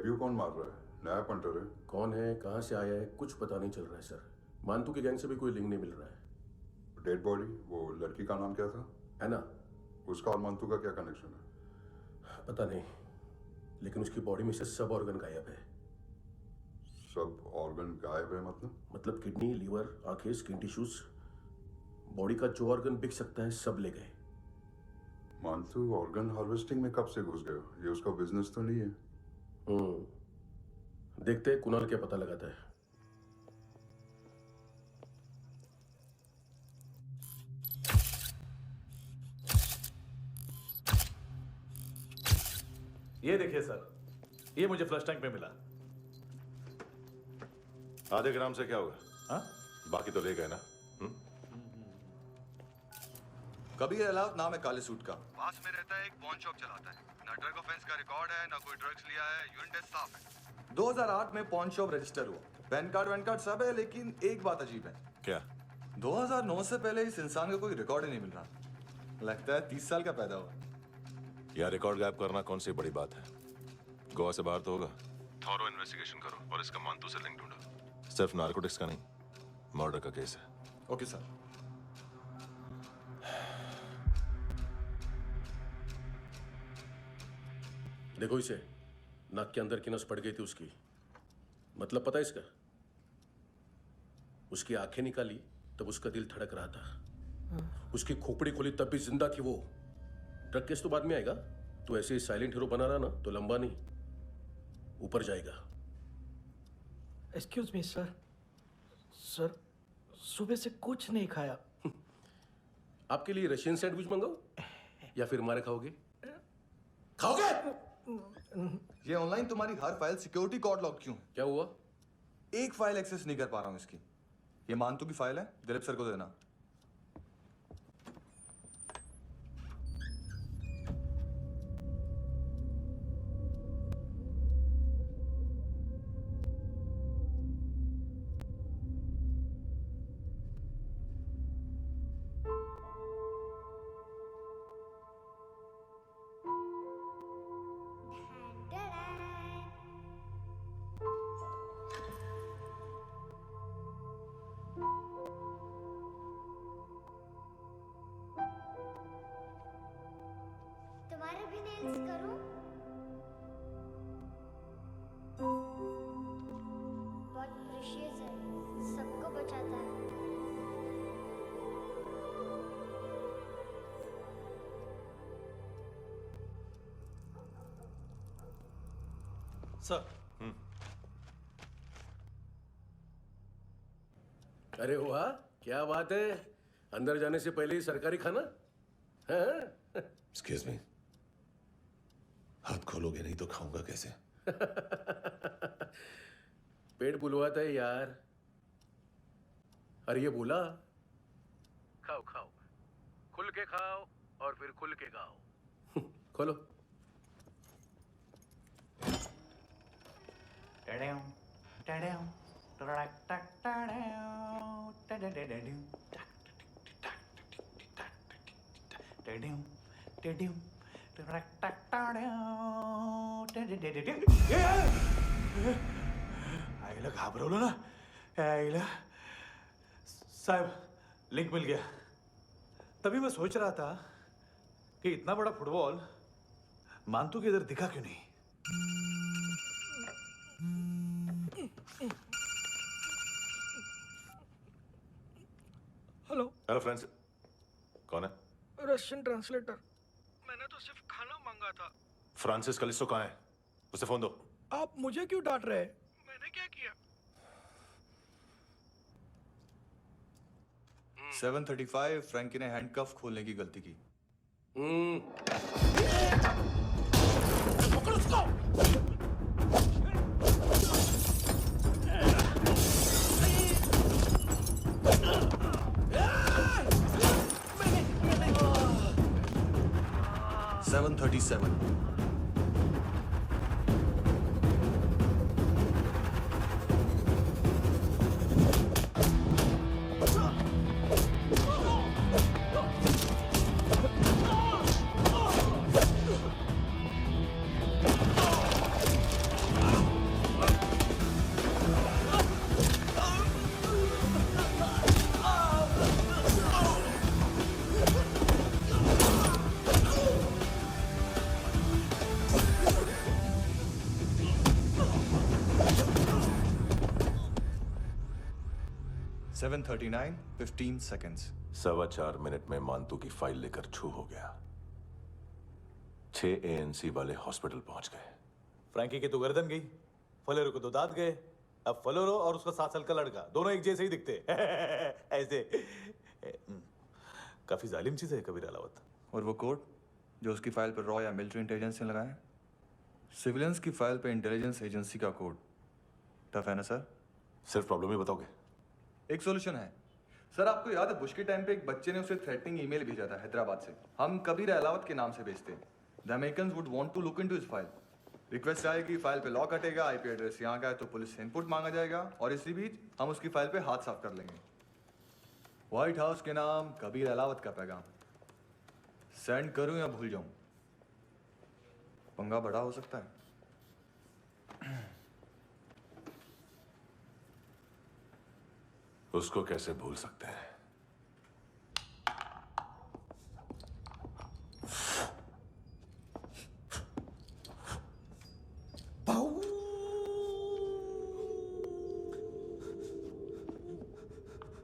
डेब्यू कौन मार रहा है? नया पंटर है। कौन है, कहाँ से आया है, कुछ पता नहीं चल रहा है सर। मानतू की गैंग से भी कोई लिंक नहीं मिल रहा है। डेड बॉडी, वो लड़की का नाम क्या था? है ना? उसका और मंतू का क्या कनेक्शन है? पता नहीं, लेकिन उसकी बॉडी में से सब ऑर्गन गायब है। सब ऑर्गन गायब है मतलब किडनी, लीवर, आंखें, स्किन टिश्यूज, बॉडी का जो ऑर्गन बिक सकता है सब ले गए। मंतू ऑर्गन हार्वेस्टिंग में कब से घुस गए? ये उसका बिजनेस तो नहीं है? देखते हैं कुणाल क्या पता लगाता है। ये देखिए सर, ये मुझे फ्लश टैंक में मिला। आधे ग्राम से क्या होगा? हाँ? बाकी तो ले गए ना? कबीर अलाउत नाम है काले सूट का। पास में रहता है, एक पॉन शॉप चलाता है। ना ड्रग ऑफेंस का रिकॉर्ड है, ना कोई ड्रग्स लिया है। यूरिन टेस्ट साफ है। 2008 में पॉन शॉप रजिस्टर हुआ। पैन कार्ड सब है, लेकिन एक बात अजीब है। क्या? 2009 से पहले इस इंसान का कोई रिकॉर्ड ही नहीं मिल रहा। लगता है 30 साल का पैदा हुआ। यार रिकॉर्ड गायब करना कौन सी बड़ी बात है? गोवा से बाहर तो होगा। थॉरो इन्वेस्टिगेशन करो और इसका मानतू से लिंक ढूंढो। सिर्फ नारकोटिक्स का नहीं, मर्डर का केस है। Okay sir. देखो इसे, नाक के अंदर की नस पड़ गई थी उसकी। मतलब पता है इसका? उसकी आंखें निकाली तब उसका दिल धड़क रहा था। उसकी खोपड़ी खोली तब भी जिंदा थी वो। ड्रग केस तो बाद में आएगा। तो ऐसे ही साइलेंट हीरो बना रहा ना तो लंबा नहीं, ऊपर जाएगा। Excuse me sir. सर, सुबह से कुछ नहीं खाया। आपके लिए रशियन सैंडविच मंगाओ या फिर हमारे खाओगे? खाओगे? ये ऑनलाइन तुम्हारी हर फाइल सिक्योरिटी कोड लॉक क्यों है? क्या हुआ? एक फाइल एक्सेस नहीं कर पा रहा हूं इसकी। ये मानतू की फाइल है, दिलीप सर को देना। तुम्हारे भी नेल्स करूं? बहुत प्रीशियस है, सबको बचाता है। सर। अरे वाह, क्या बात है। अंदर जाने से पहले ही सरकारी खाना। एक्सक्यूज मी, हाथ खोलोगे नहीं तो खाऊंगा कैसे? पेट बुलवाता है यार। अरे ये बोला, खाओ खाओ, खुल के खाओ और फिर खुल के गाओ। खोलो। आईला घाबरवलं ना। आईला साहब, लिंक मिल गया। तभी मैं सोच रहा था कि इतना बड़ा फुटबॉल मानतू के इधर दिखा क्यों नहीं। हेलो फ्रेंड्स, कौन है? Russian translator. मैंने तो सिर्फ खाना मांगा था। फ्रांसिस कलिस्टो कहाँ है? उसे फोन दो। आप मुझे क्यों डांट रहे हैं? मैंने क्या किया? 735 फ्रैंकी ने हैंडकफ खोलने की गलती की। पकड़ो उसको। 737। 7:39, 15 seconds. 4.25 मिनट में मानतू की फाइल लेकर छू हो गया। 6 ANC वाले हॉस्पिटल पहुंच गए। फ्रैंकी की तो गर्दन गई, फलेरो को तो दांत गए। अब फलेरो और उसका 7 साल का लड़का दोनों एक जैसे ही दिखते ऐसे। काफी जालिम चीज है कबीर अलावत। और वो कोड जो उसकी फाइल पर रॉ या मिलिट्री इंटेलिजेंस ने लगाया, सिविलियंस की फाइल पे इंटेलिजेंस एजेंसी का कोड। टफ है ना सर? सिर्फ प्रॉब्लम ही बताओगे? एक सॉल्यूशन है सर। आपको याद है बुश के टाइम पे एक बच्चे ने उसे थ्रेटनिंग ईमेल भेजा था हैदराबाद से। हम कबीर अलावत के नाम से भेजते हैं। The Americans would want to look into his file. Request आएगी, फाइल पे लॉक हटेगा, आईपी एड्रेस यहाँ का है तो पुलिस से इनपुट मांगा जाएगा और इसी बीच हम उसकी फाइल पे हाथ साफ कर लेंगे। व्हाइट हाउस के नाम कबीर अलावत का पैगाम। सेंड करूं या भूल जाऊं? पंगा बड़ा हो सकता है। उसको कैसे भूल सकते हैं?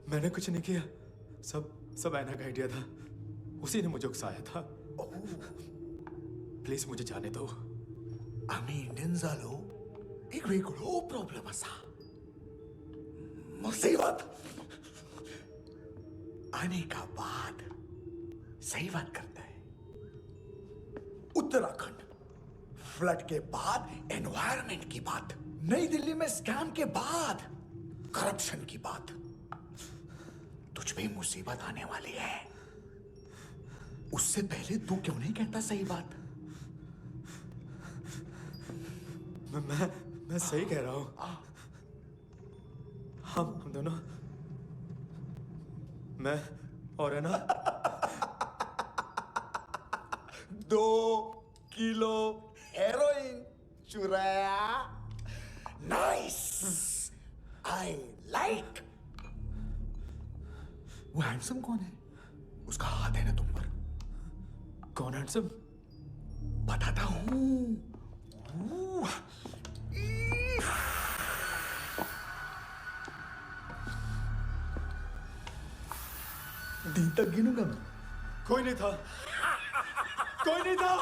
मैंने कुछ नहीं किया, सब ऐना का आइडिया था। उसी ने मुझे उकसाया था। प्लीज मुझे जाने दो। आम्ही इंडियन झालो एक वेगळो प्रॉब्लेम असा। मुसीबत आने का बाद सही बात करता है। उत्तराखंड फ्लड के बाद एनवायरनमेंट की बात, नई दिल्ली में स्कैम के बाद करप्शन की बात। तुझ पे मुसीबत आने वाली है, उससे पहले तू क्यों नहीं कहता सही बात? मैं सही कह रहा हूं। हम दोनों, मैं और है ना 2 किलो हेरोइन चुराया। Nice, I like. वो हैंडसम कौन है? उसका हाथ है ना तुम पर? कौन हैंडसम? बताता हूं। दिन तक गिनूंगा मैं। कोई नहीं था, कोई नहीं था।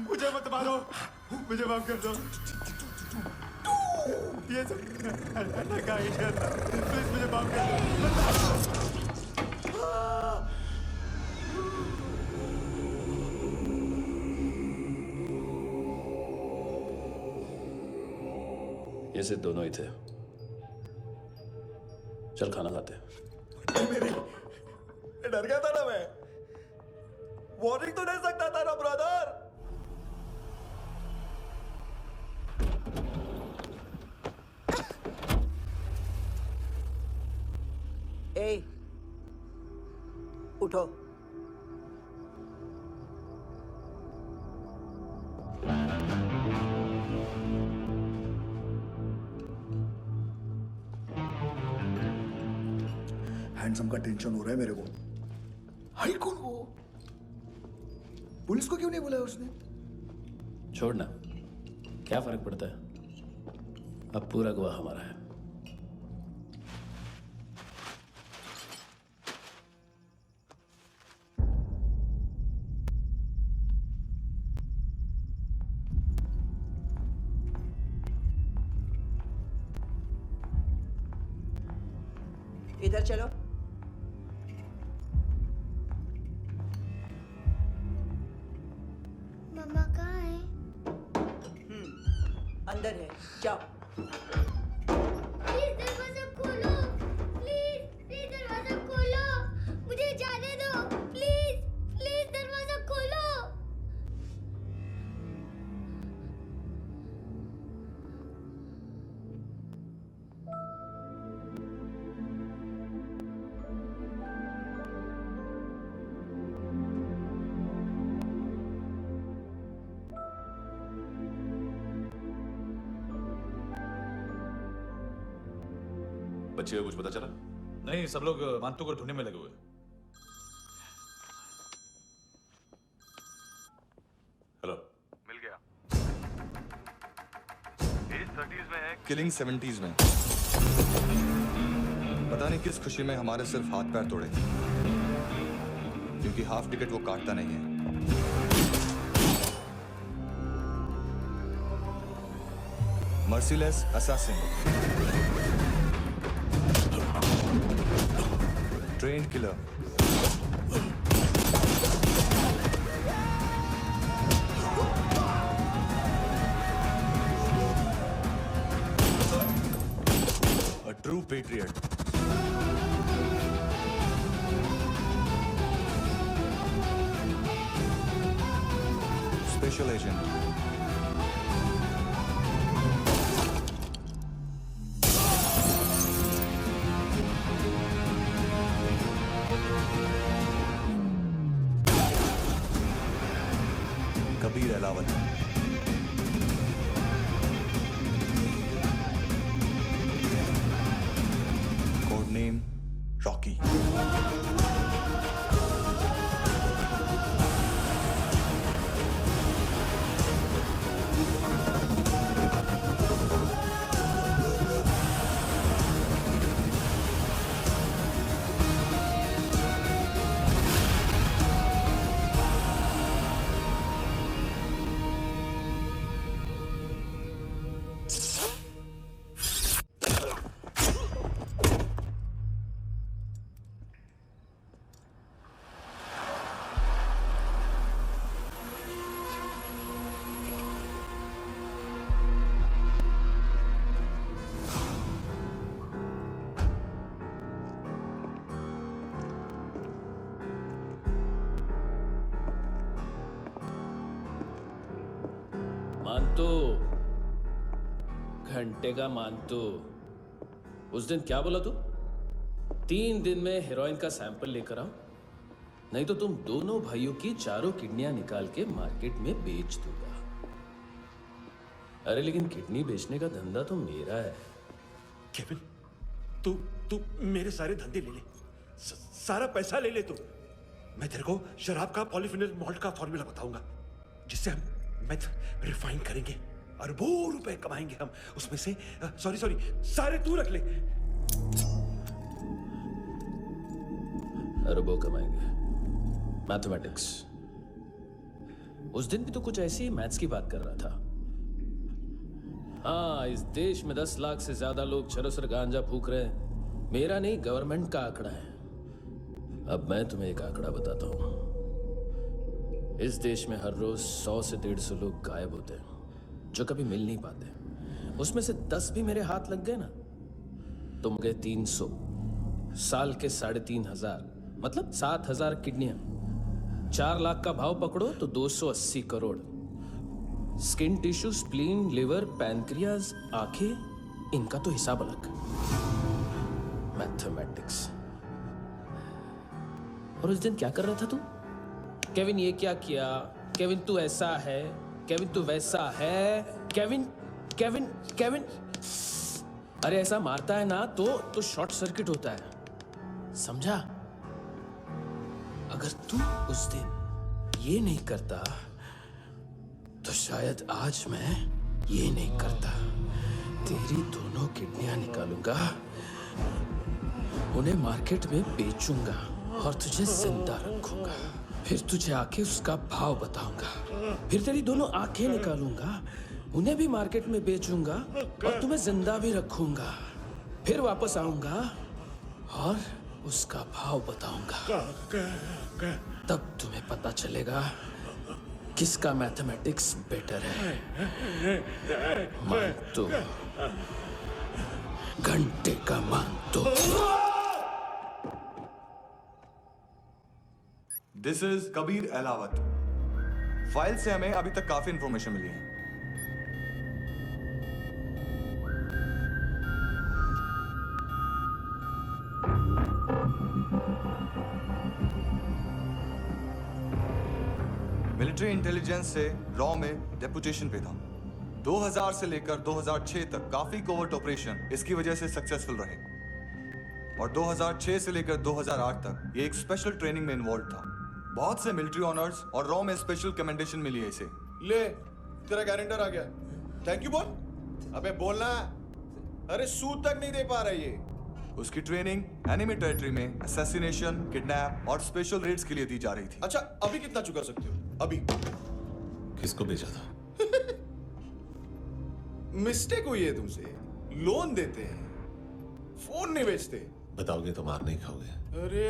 मुझे मत मारो, मुझे माफ कर दो। ये सब का आइडिया था। प्लीज मुझे माफ कर दो। ये सिर्फ दोनों ही थे। चल खाना खाते हैं। मेरी डर गया था ना मैं। वार्निंग तो दे सकता था ना ब्रदर। ए, उठो। हैंडसम का टेंशन हो रहा है मेरे को। हाई कौन वो? पुलिस को क्यों नहीं बुलाया उसने? छोड़ना, क्या फर्क पड़ता है? अब पूरा गवाह हमारा है। इधर चलो। मम्मा कहाँ है? अंदर है, जाओ। प्लीज दरवाजा खोलो, प्लीज दरवाजा खोलो, मुझे जाने दो। प्लीज दरवाजा खोलो। बच्चे को कुछ पता चला? नहीं, सब लोग मानतू को ढूंढने में लगे हुए। हेलो, मिल गया। भेज 30s में है, किलिंग 70s में। पता नहीं किस खुशी में हमारे सिर्फ हाथ पैर तोड़े, क्योंकि हाफ टिकट वो काटता नहीं है। Merciless assassin, trained killer, a true patriot. Special agent. Kabir Alawat. Code name Rocky. मानतो, घंटे का मानतो। उस दिन क्या बोला तू? 3 दिन में हेरोइन का सैंपल लेकर आओ, नहीं तो तुम दोनों भाइयों की चारों किडनियां निकाल के मार्केट में बेच दूंगा। अरे लेकिन किडनी बेचने का धंधा तो मेरा है। केविन, तू मेरे सारे धंधे ले ले, सारा पैसा ले ले तू। मैं तेरे को शराब का पॉलीफिनल मॉल्ट का फॉर्मूला बताऊंगा, जिससे हम मेथ रिफाइन करेंगे, अरबों रुपए कमाएंगे हम उसमें से। सॉरी सारे तू रख ले। अरबों कमाएंगे, मैथमेटिक्स। उस दिन भी तो कुछ ऐसी ही मैथ्स की बात कर रहा था। हाँ, इस देश में 10 लाख से ज्यादा लोग चरस और गांजा फूक रहे हैं। मेरा नहीं, गवर्नमेंट का आंकड़ा है। अब मैं तुम्हें एक आंकड़ा बताता हूं। इस देश में हर रोज 100 से 150 लोग गायब होते हैं, जो कभी मिल नहीं पाते। उसमें से 10 भी मेरे हाथ लग गए ना, तो मुझे 300 साल के 3,500, मतलब 7,000 किडनियां। 4 लाख का भाव पकड़ो तो 280 crore. Skin tissue, spleen, liver, pancreas, आंखें, इनका तो हिसाब अलग। मैथमेटिक्स। और उस दिन क्या कर रहा था तू? केविन ये क्या किया, केविन तू ऐसा है, केविन तू वैसा है, केविन केविन केविन। अरे ऐसा मारता है ना तो शॉर्ट सर्किट होता है, समझा? अगर तू उस दिन ये नहीं करता तो शायद आज मैं ये नहीं करता। तेरी दोनों किडनियां निकालूंगा, उन्हें मार्केट में बेचूंगा और तुझे जिंदा रखूंगा। फिर तुझे आके उसका भाव बताऊंगा। फिर तेरी दोनों आंखें निकालूंगा, उन्हें भी मार्केट में बेचूंगा और तुम्हें जिंदा भी रखूंगा। फिर वापस आऊंगा और उसका भाव बताऊंगा। तब तुम्हें पता चलेगा किसका मैथमेटिक्स बेटर है। मानतो, घंटे का मानतो। This is Kabir Ahlawat. File से हमें अभी तक काफी इंफॉर्मेशन मिली है। मिलिट्री इंटेलिजेंस से रॉ में डेपुटेशन पे था। 2000 से लेकर 2006 तक काफी कोवर्ट ऑपरेशन इसकी वजह से सक्सेसफुल रहे, और 2006 से लेकर 2008 तक ये एक स्पेशल ट्रेनिंग में इन्वॉल्व था। बहुत से मिलिट्री ऑनर्स और रॉ में स्पेशल कमेंडेशन मिली है इसे। ले, तेरा गारंटर आ गया। थैंक यू बोल। अबे बोलना। अरे सूद तक नहीं दे पा रहा ये। उसकी ट्रेनिंग एनिमी टेरिटरी में असैसिनेशन, किडनैप और स्पेशल रेड्स के लिए दी जा रही थी। अच्छा अभी कितना चुका सकते हो? अभी किसको भेजा था? मिस्टेक हुई है तुमसे। लोन देते हैं, फोन नहीं बेचते। बताओगे तो मार नहीं खाओगे। अरे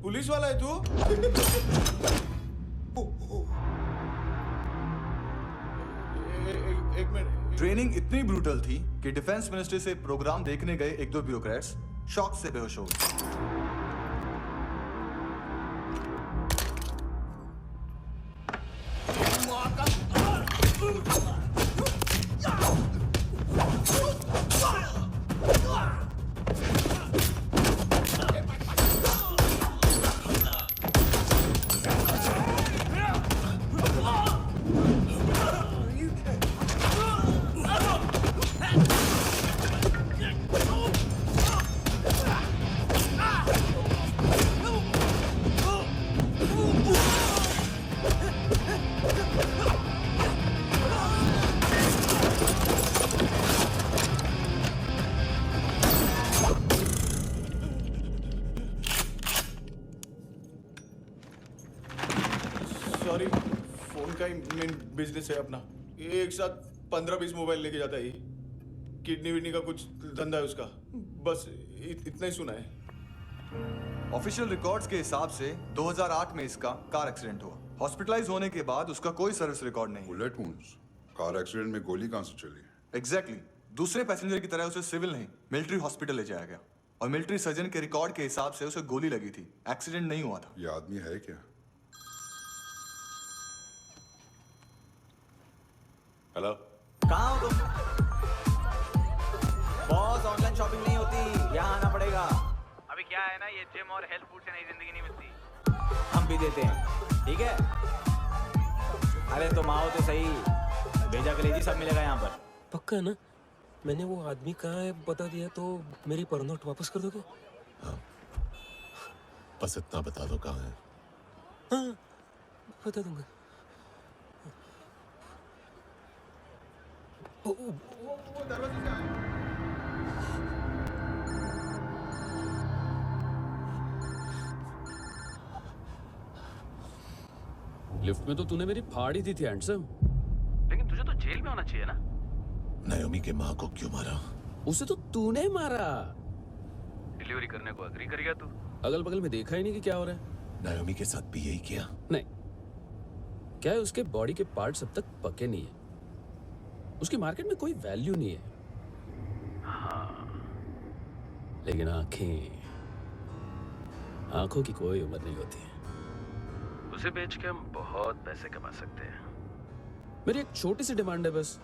पुलिस वाला है तू? एक मिनट। ट्रेनिंग इतनी ब्रूटल थी कि डिफेंस मिनिस्ट्री से प्रोग्राम देखने गए एक दो ब्यूरोक्रेट्स शॉक से बेहोश हो गए। सॉरी, फोन का ही मेन बिजनेस है अपना। एक साथ 15-20 मोबाइल लेके जाता है ये। किडनी विडनी का कुछ धंधा है उसका। बस इतना ही सुना है। ऑफिशियल रिकॉर्ड्स के हिसाब से 2008 में इसका कार एक्सीडेंट हुआ। हॉस्पिटलाइज होने के बाद उसका कोई सर्विस रिकॉर्ड नहीं। Bullet wounds? कार एक्सीडेंट में गोली कहां से चली? एग्जैक्टली। दूसरे पैसेंजर की तरह उसे सिविल नहीं, मिलिट्री हॉस्पिटल ले जाया गया और मिलिट्री सर्जन के रिकॉर्ड के हिसाब से उसे गोली लगी थी। एक्सीडेंट नहीं हुआ था। ये आदमी है क्या? हेलो, कहाँ हो तुम? बॉस, ऑनलाइन शॉपिंग नहीं होती, यहाँ आना पड़ेगा। अभी क्या है ना, ये जिम और हेल्थ फूड से नई जिंदगी नहीं मिलती। हम भी देते हैं, ठीक है? अरे तुम आओ तो सही, भेजा कलेजी सब मिलेगा यहाँ पर। पक्का ना? मैंने वो आदमी कहाँ है बता दिया तो मेरी परनोट वापस कर दोगे? बस इतना बता दो कहाँ है। हाँ, बता दूंगा। लिफ्ट में तो तूने मेरी फाड़ ही दी थी हैंडसम। लेकिन तुझे तो जेल में होना चाहिए ना। नायोमी के माँ को क्यों मारा? उसे तो तूने मारा। डिलीवरी करने को अग्री कर गया तू। अगल बगल में देखा ही नहीं कि क्या हो रहा है। नायोमी के साथ भी यही किया? नहीं, क्या है उसके बॉडी के पार्ट्स अब तक पके नहीं है। उसकी मार्केट में कोई वैल्यू नहीं है। हाँ, लेकिन आंखों की कोई उम्र नहीं होती है। उसे बेच के हम बहुत पैसे कमा सकते हैं। मेरी एक छोटी सी डिमांड है बस,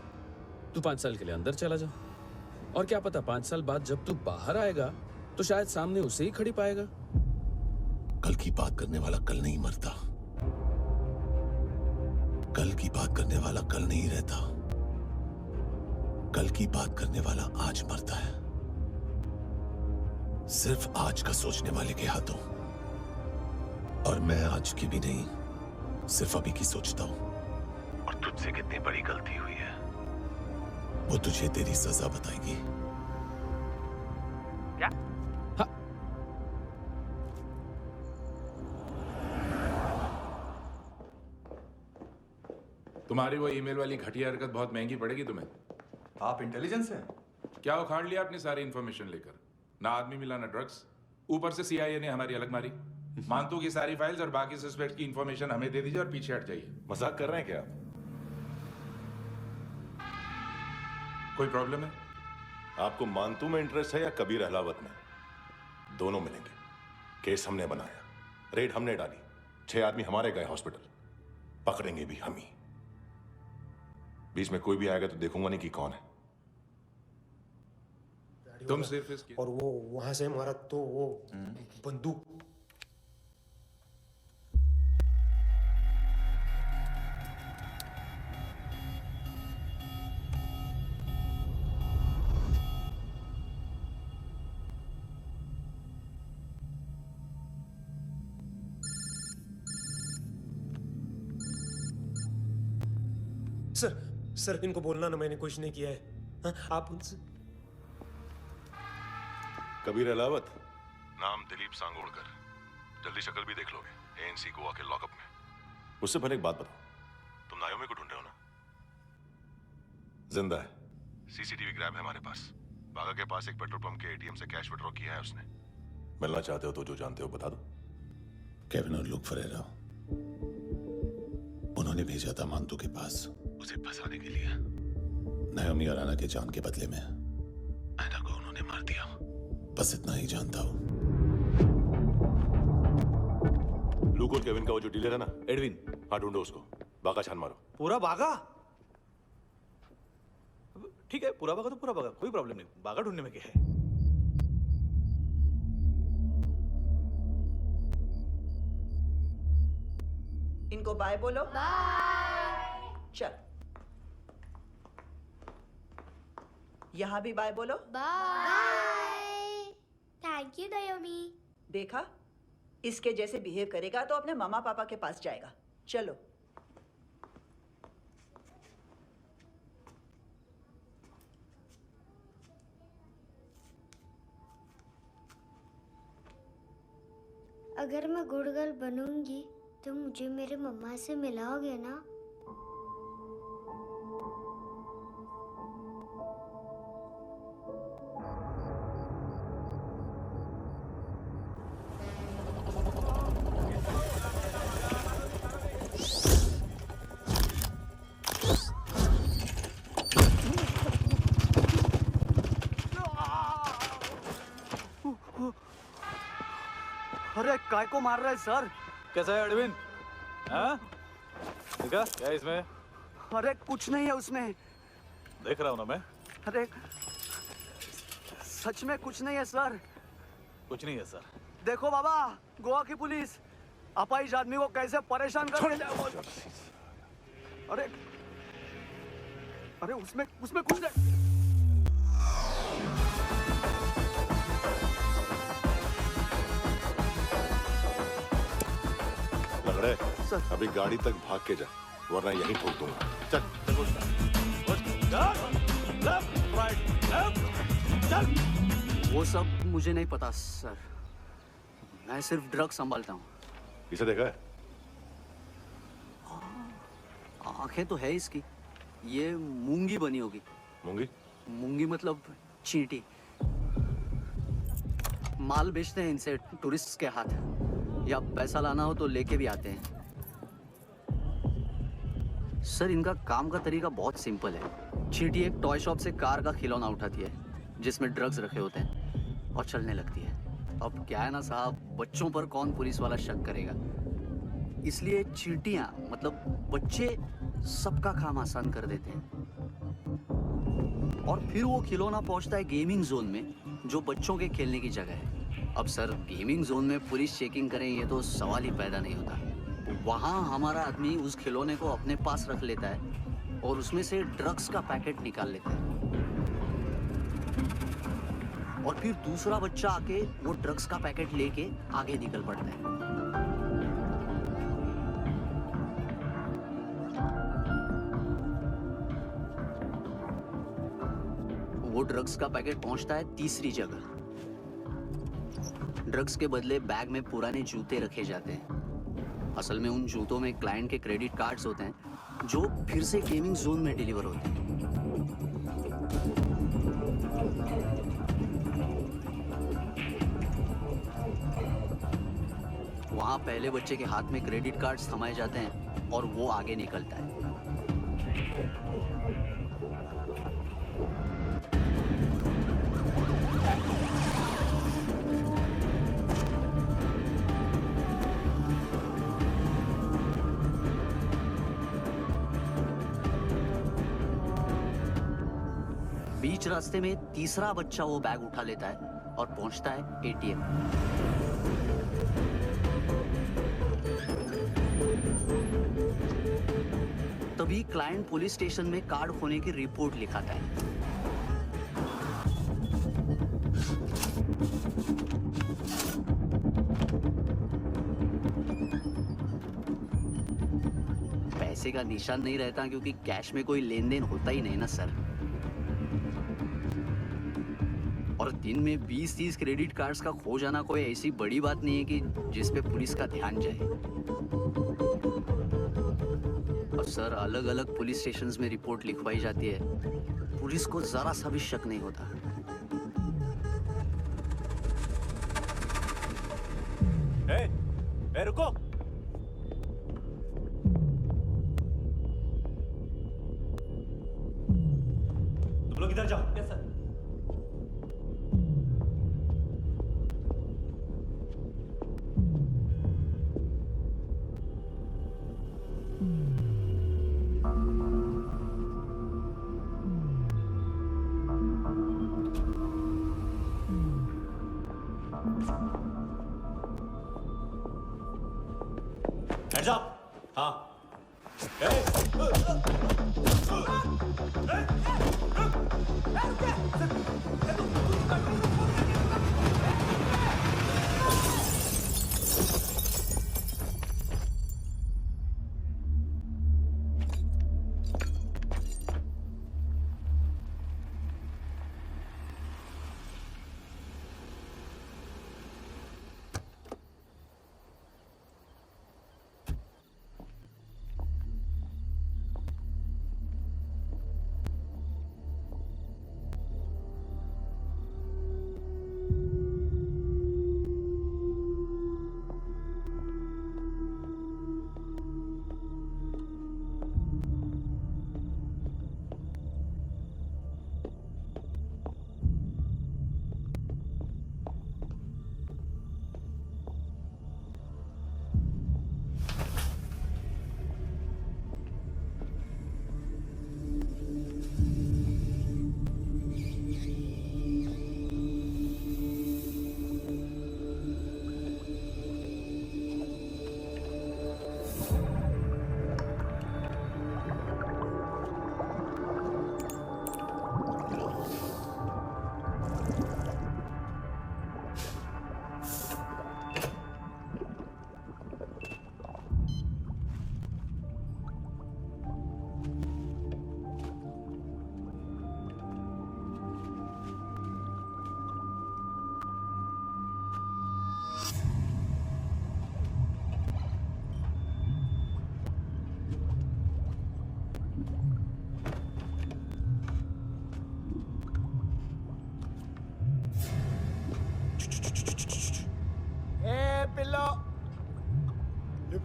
तू 5 साल के लिए अंदर चला जा और क्या पता 5 साल बाद जब तू बाहर आएगा तो शायद सामने उसे ही खड़ी पाएगा। कल की बात करने वाला कल नहीं मरता। कल की बात करने वाला कल नहीं रहता। कल की बात करने वाला आज मरता है। सिर्फ आज का सोचने वाले के हाथों। और मैं आज की भी नहीं, सिर्फ अभी की सोचता हूं। और तुझसे कितनी बड़ी गलती हुई है वो तुझे तेरी सजा बताएगी। क्या? हाँ। तुम्हारी वो ईमेल वाली घटिया हरकत बहुत महंगी पड़ेगी तुम्हें। आप इंटेलिजेंस हैं? क्या उखाड़ लिया अपनी सारी इंफॉर्मेशन लेकर? ना आदमी मिला ना ड्रग्स, ऊपर से सीआईए ने हमारी अलग मारी। मानतू की सारी फाइल्स और बाकी सस्पेक्ट की इंफॉर्मेशन हमें दे दीजिए और पीछे हट जाइए। मजाक कर रहे हैं क्या आप? कोई प्रॉब्लम है? आपको मानतू में इंटरेस्ट है या कबीर अहलावत में? दोनों मिलेंगे। केस हमने बनाया, रेड हमने डाली, 6 आदमी हमारे गए हॉस्पिटल, पकड़ेंगे भी हम ही। बीच में कोई भी आएगा तो देखूंगा नहीं कि कौन है। तुम सिर्फ इसकी और वो वहां से मारा तो वो बंदूक। सर, सर इनको बोलना ना मैंने कुछ नहीं किया है। हाँ, आप उनसे कबीर अलावत, नाम दिलीप सांगोड़कर। जल्दी शक्ल भी देख लोगे एएनसी गोवा के लॉकअप में। उससे पहले एक बात बताओ, तुम नायोमी को ढूंढ रहे हो ना? जिंदा है, सीसीटीवी ग्रैब है हमारे पास। बागा के पास एक पेट्रोल पंप के एटीएम से कैश विड्रॉ किया है उसने। मिलना चाहते हो तो जो जानते हो बता दो। केविन और लुक फरेरा, उन्होंने भेजा था मांतू के पास उसे फंसाने के लिए। नायोमी और आना के जान के बदले में ऐना को उन्होंने मार दिया। बस इतना ही जानता हूं। लुक और केविन का वो जो डीलर है ना, एडविन, हाँ ढूंढो उसको। बागा छान मारो। पूरा बागा? ठीक है, पूरा बागा तो पूरा बागा, कोई प्रॉब्लम नहीं। बागा ढूंढने में क्या है? इनको बाय बोलो। बाय। चल, यहां भी बाय बोलो। बाय। Thank you नायोमी। देखा, इसके जैसे बिहेव करेगा तो अपने मामा पापा के पास जाएगा। चलो। अगर मैं गुड गर्ल बनूंगी तो मुझे मेरे मम्मा से मिलाओगे ना? अरे काय को मार रहा है सर? कैसा है एडविन? हाँ? देखा क्या है इसमें? अरे कुछ नहीं है उसमें। देख रहा हूँ ना मैं। अरे सच में कुछ नहीं है सर। कुछ नहीं है सर। देखो बाबा, गोवा की पुलिस अपाहिज आदमी को कैसे परेशान कर रही है। अरे अरे उसमें कुछ नहीं। लंगड़े, अभी गाड़ी तक भाग के जा, वरना यहीं ठोक दूंगा। चल। वो सब मुझे नहीं पता सर, मैं सिर्फ ड्रग संभालता हूँ। इसे देखा है? आंखें तो है इसकी, ये मूंगी बनी होगी। मूंगी? मूंगी मतलब चींटी। माल बेचते हैं इनसे टूरिस्ट के हाथ, या पैसा लाना हो तो लेके भी आते हैं। सर इनका काम का तरीका बहुत सिंपल है। चींटी एक टॉय शॉप से कार का खिलौना उठाती है जिसमें ड्रग्स रखे होते हैं और चलने लगती है। अब क्या है ना साहब, बच्चों पर कौन पुलिस वाला शक करेगा, इसलिए चींटियां मतलब बच्चे सबका काम आसान कर देते हैं। और फिर वो खिलौना पहुंचता है गेमिंग जोन में, जो बच्चों के खेलने की जगह है। अब सर गेमिंग जोन में पुलिस चेकिंग करें ये तो सवाल ही पैदा नहीं होता। वहाँ हमारा आदमी उस खिलौने को अपने पास रख लेता है और उसमें से ड्रग्स का पैकेट निकाल लेता है, और फिर दूसरा बच्चा आके वो ड्रग्स का पैकेट लेके आगे निकल पड़ता है। वो ड्रग्स का पैकेट पहुंचता है तीसरी जगह। ड्रग्स के बदले बैग में पुराने जूते रखे जाते हैं। असल में उन जूतों में क्लाइंट के क्रेडिट कार्ड्स होते हैं जो फिर से गेमिंग जोन में डिलीवर होते हैं। वहाँ पहले बच्चे के हाथ में क्रेडिट कार्ड्स थमाए जाते हैं और वो आगे निकलता है। बीच रास्ते में तीसरा बच्चा वो बैग उठा लेता है और पहुंचता है एटीएम। तभी क्लाइंट पुलिस स्टेशन में कार्ड खोने की रिपोर्ट लिखाता है। पैसे का निशान नहीं रहता क्योंकि कैश में कोई लेन देन होता ही नहीं ना सर। और दिन में 20-30 क्रेडिट कार्ड्स का खो जाना कोई ऐसी बड़ी बात नहीं है कि जिस पे पुलिस का ध्यान जाए। और सर अलग अलग पुलिस स्टेशंस में रिपोर्ट लिखवाई जाती है, पुलिस को जरा सा भी शक नहीं होता। ए, रुको। तुम लोग इधर जाओ। Yes sir. Hands up! हाँ।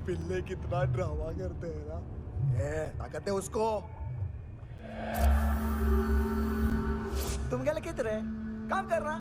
पिल्ले कितना ड्रामा करते हैं ना। ताकत है उसको। तुम क्या लिखित रहे? काम कर रहा।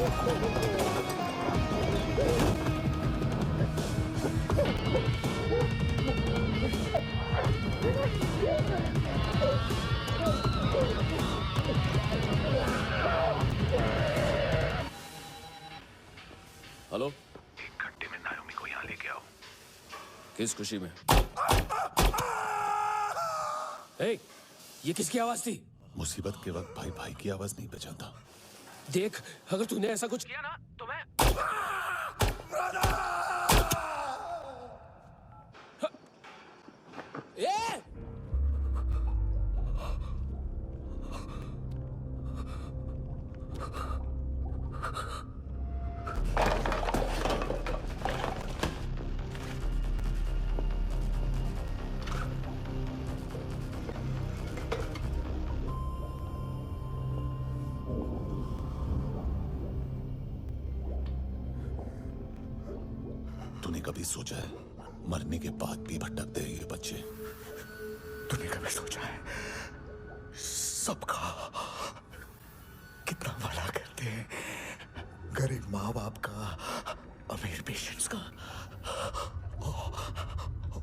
हेलो, 1 घंटे में नायोमी को यहाँ लेके आओ। किस खुशी में? ए, ये किसकी आवाज थी? मुसीबत के वक्त भाई भाई की आवाज नहीं पहचानता। देख, अगर तूने ऐसा कुछ किया ना तो मैं ए! तूने कभी सोचा है मरने के बाद भी भटकते हैं ये बच्चे? तूने कभी सोचा है सबका कितना भला करते हैं? गरीब माँ बाप का, अमीर पेशेंट्स का,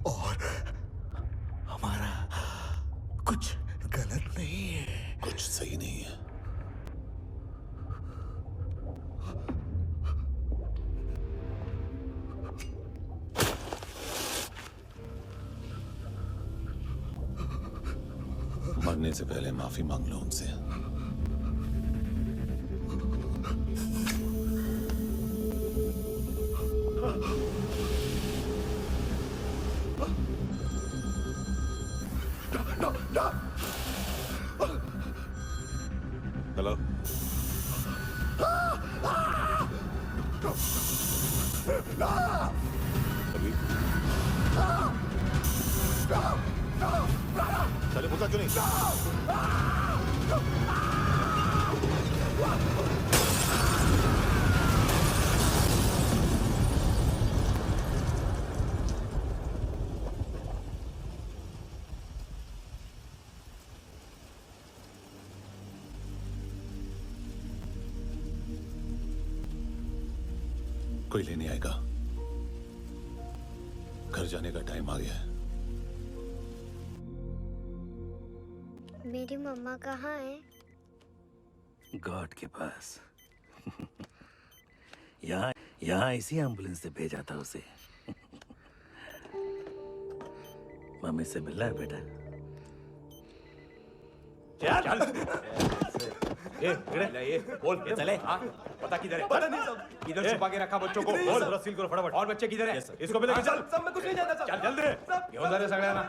और हमारा कुछ गलत नहीं है, कुछ सही नहीं है। मरने से पहले माफी मांग लो उनसे। हेलो, अभी चले पूछा क्यों नहीं? कोई लेने आएगा। घर जाने का टाइम आ गया है। मेरी मम्मा कहाँ है? गॉड के पास। यहाँ इसी एम्बुलेंस से भेजा था उसे। मम्मी से मिलना है बेटा। ये बोल के चले। पता किधर है? पता नहीं सब। इधर छुपा के रखा बच्चों को। बोल, पूरा सील करो फटाफट। और बच्चे किधर है? इसको भी लेके चल। सब मैं कुछ नहीं जानता सब। चल जल्दी। क्यों अंदर है सगळ्यांना?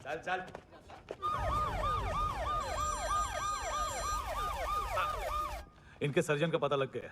चल चल। इनके सर्जन का पता लग गया।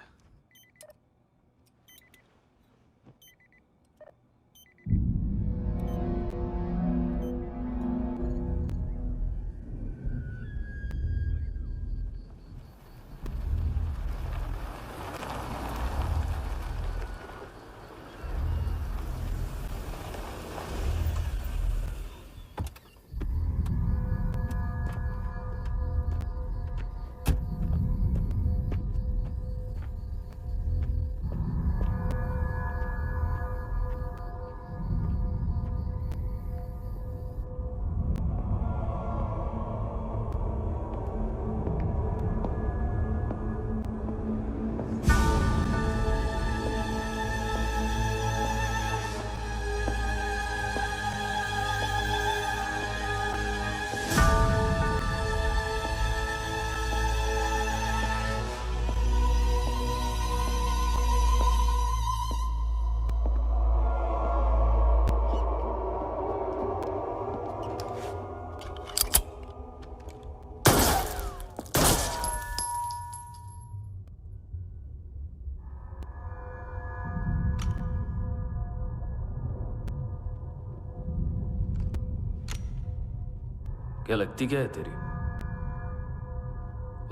क्या लगती क्या है तेरी?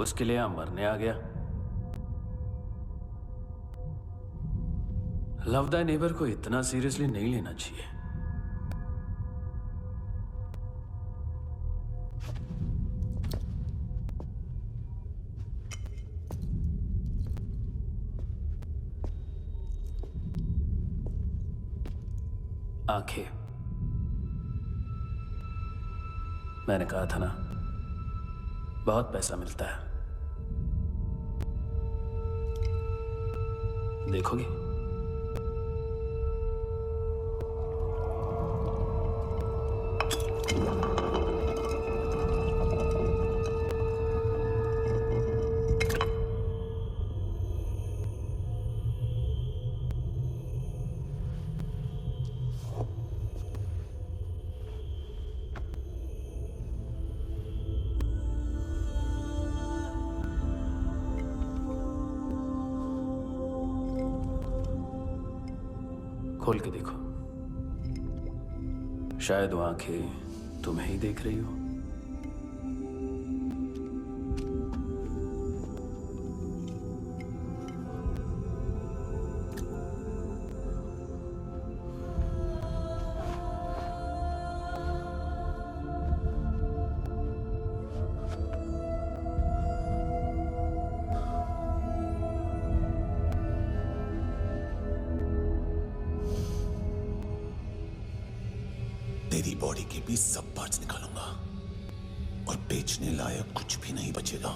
उसके लिए यहां मरने आ गया? लव द नेबर को इतना सीरियसली नहीं लेना चाहिए। आंखें। मैंने कहा था ना, बहुत पैसा मिलता है। देखोगे? खोल के देखो, शायद वो आंखें तुम्हें ही देख रही हो। तेरी बॉडी के भी सब पार्ट्स निकालूंगा और बेचने लायक कुछ भी नहीं बचेगा।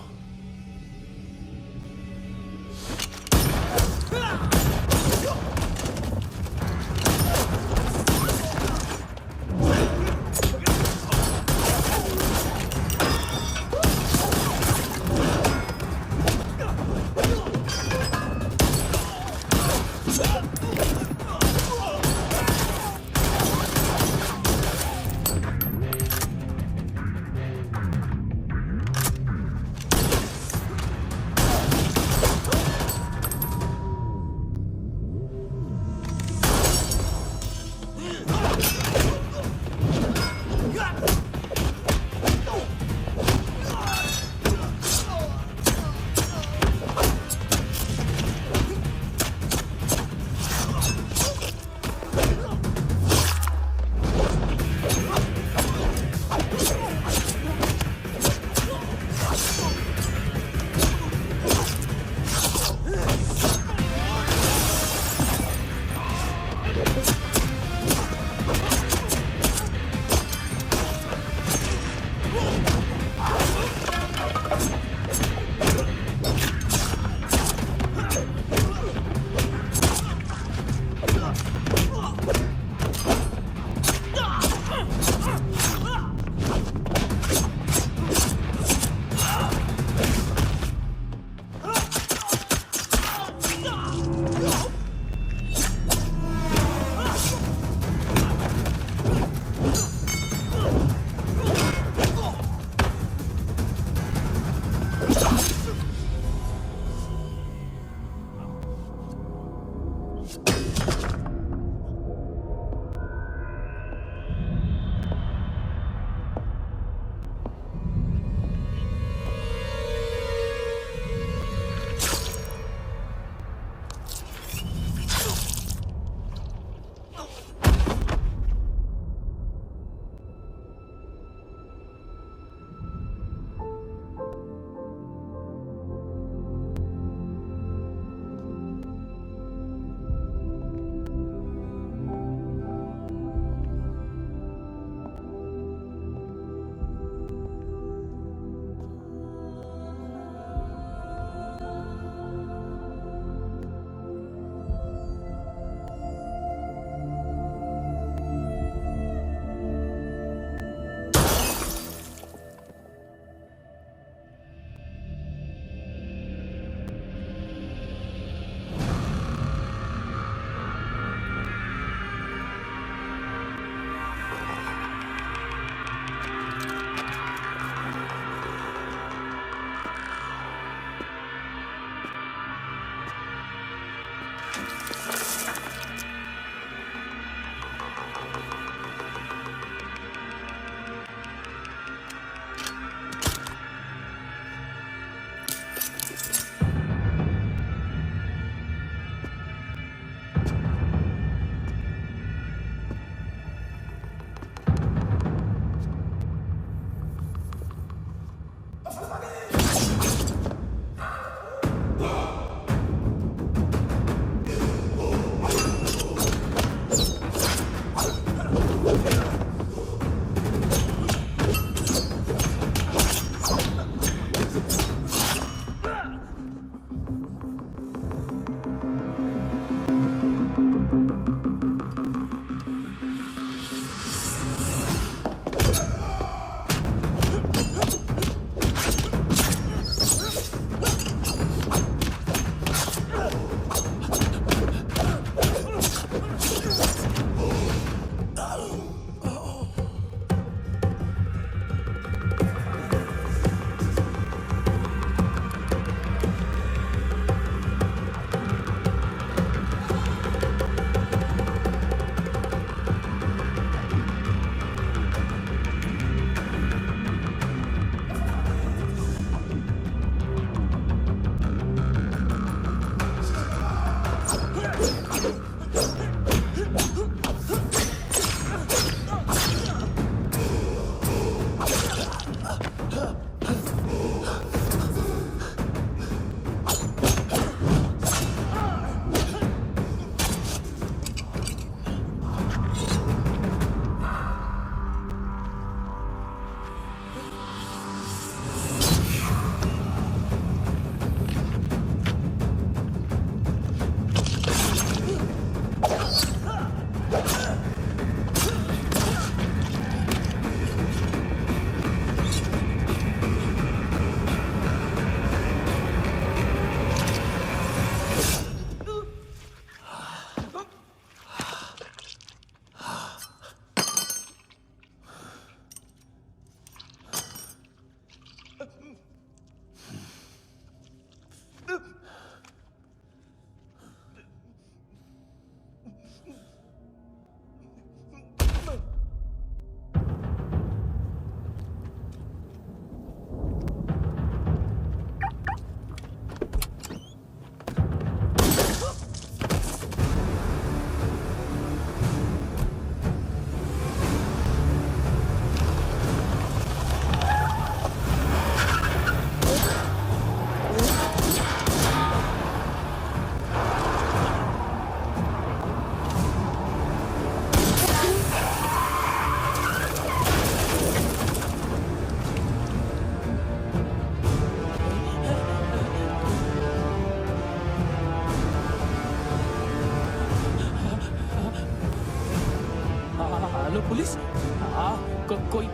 पुलिस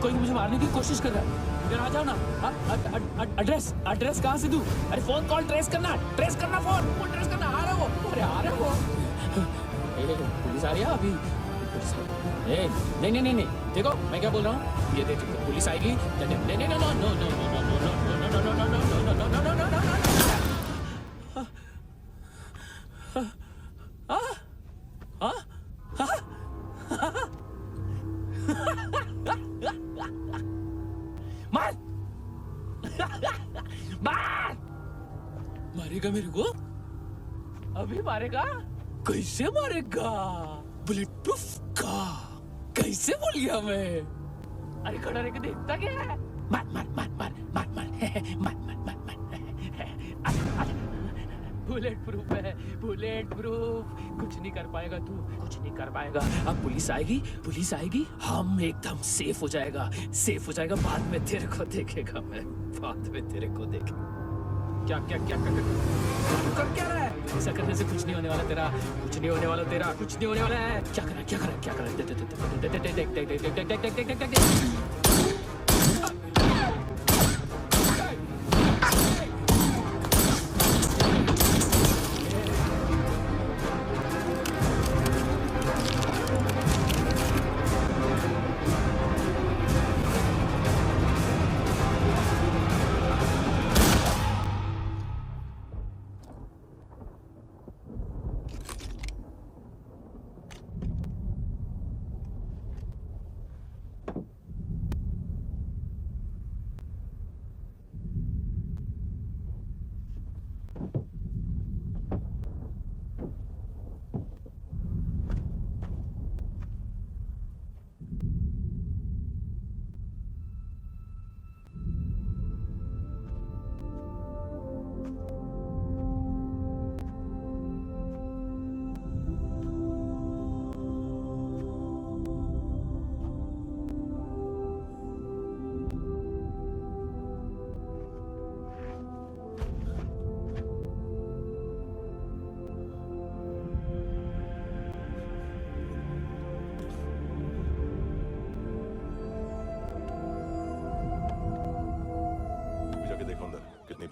कोई मुझे मारने की कोशिश कर रहा है। इधर आ जाओ ना। एड्रेस कहाँ से दूं? अरे फोन कॉल ट्रेस करना फोन ट्रेस करना। आ रहे हो? अरे आ रहे हो? पुलिस आ रही है अभी। नहीं देखो मैं क्या बोल रहा हूँ। ये देखो पुलिस आएगी। मारेगा मेरे को? अभी मारेगा? कैसे मारेगा? बुलेट प्रूफ का। कैसे बोल गया मैं? अरे खड़ा रह के देखता क्या है? मार बुलेट प्रूफ है, बुलेट प्रूफ। कुछ नहीं कर पाएगा तू, कुछ नहीं कर पाएगा। अब पुलिस आएगी, हम एकदम सेफ हो जाएगा। बाद में तेरे को देखेगा मैं, बाद में तेरे को देखेगा। क्या कर क्या रहा है? ऐसा करने से कुछ नहीं होने वाला तेरा, कुछ नहीं होने वाला है। क्या कर रहा है? देख।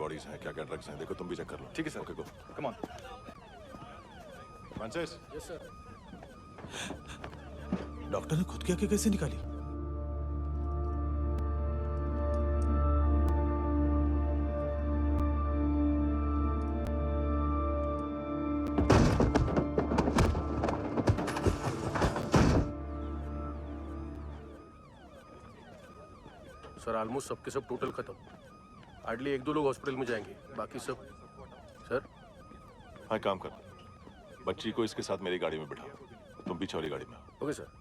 बॉडीज हैं, क्या क्या ड्रग्स हैं, देखो तुम भी चेक कर लो। ठीक है sir. Okay go. Come on. Francis. Yes sir. Doctor ने खुद की आंखें कैसे निकाली? सर ऑलमोस्ट सबके सब टोटल खत्म। हार्डली 1-2 लोग हॉस्पिटल में जाएंगे, बाकी सब। सर हाँ काम कर, बच्ची को इसके साथ मेरी गाड़ी में बिठा, तुम पीछे वाली गाड़ी में। Okay sir.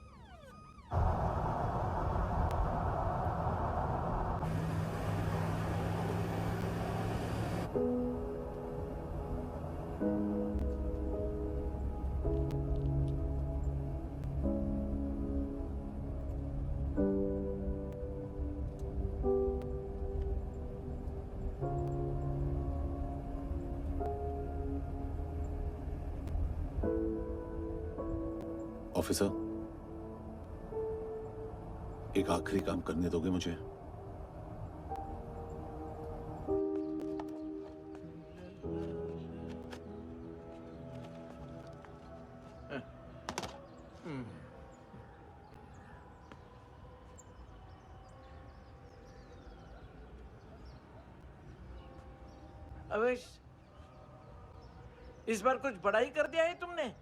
ऑफिसर, एक आखिरी काम करने दोगे मुझे? अवेश, इस बार कुछ बड़ा ही कर दिया है तुमने।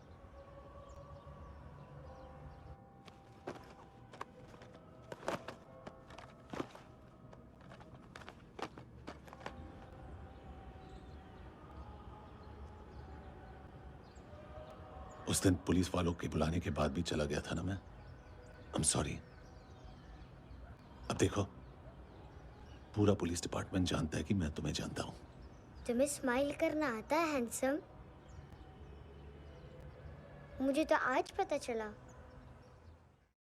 उस दिन पुलिस वालों के बुलाने के बाद भी चला गया था ना मैं। I am sorry. अब देखो, पूरा पुलिस डिपार्टमेंट जानता है कि मैं तुम्हें जानता हूं। तुम्हें स्माइल करना आता है हैंडसम? मुझे तो आज पता चला।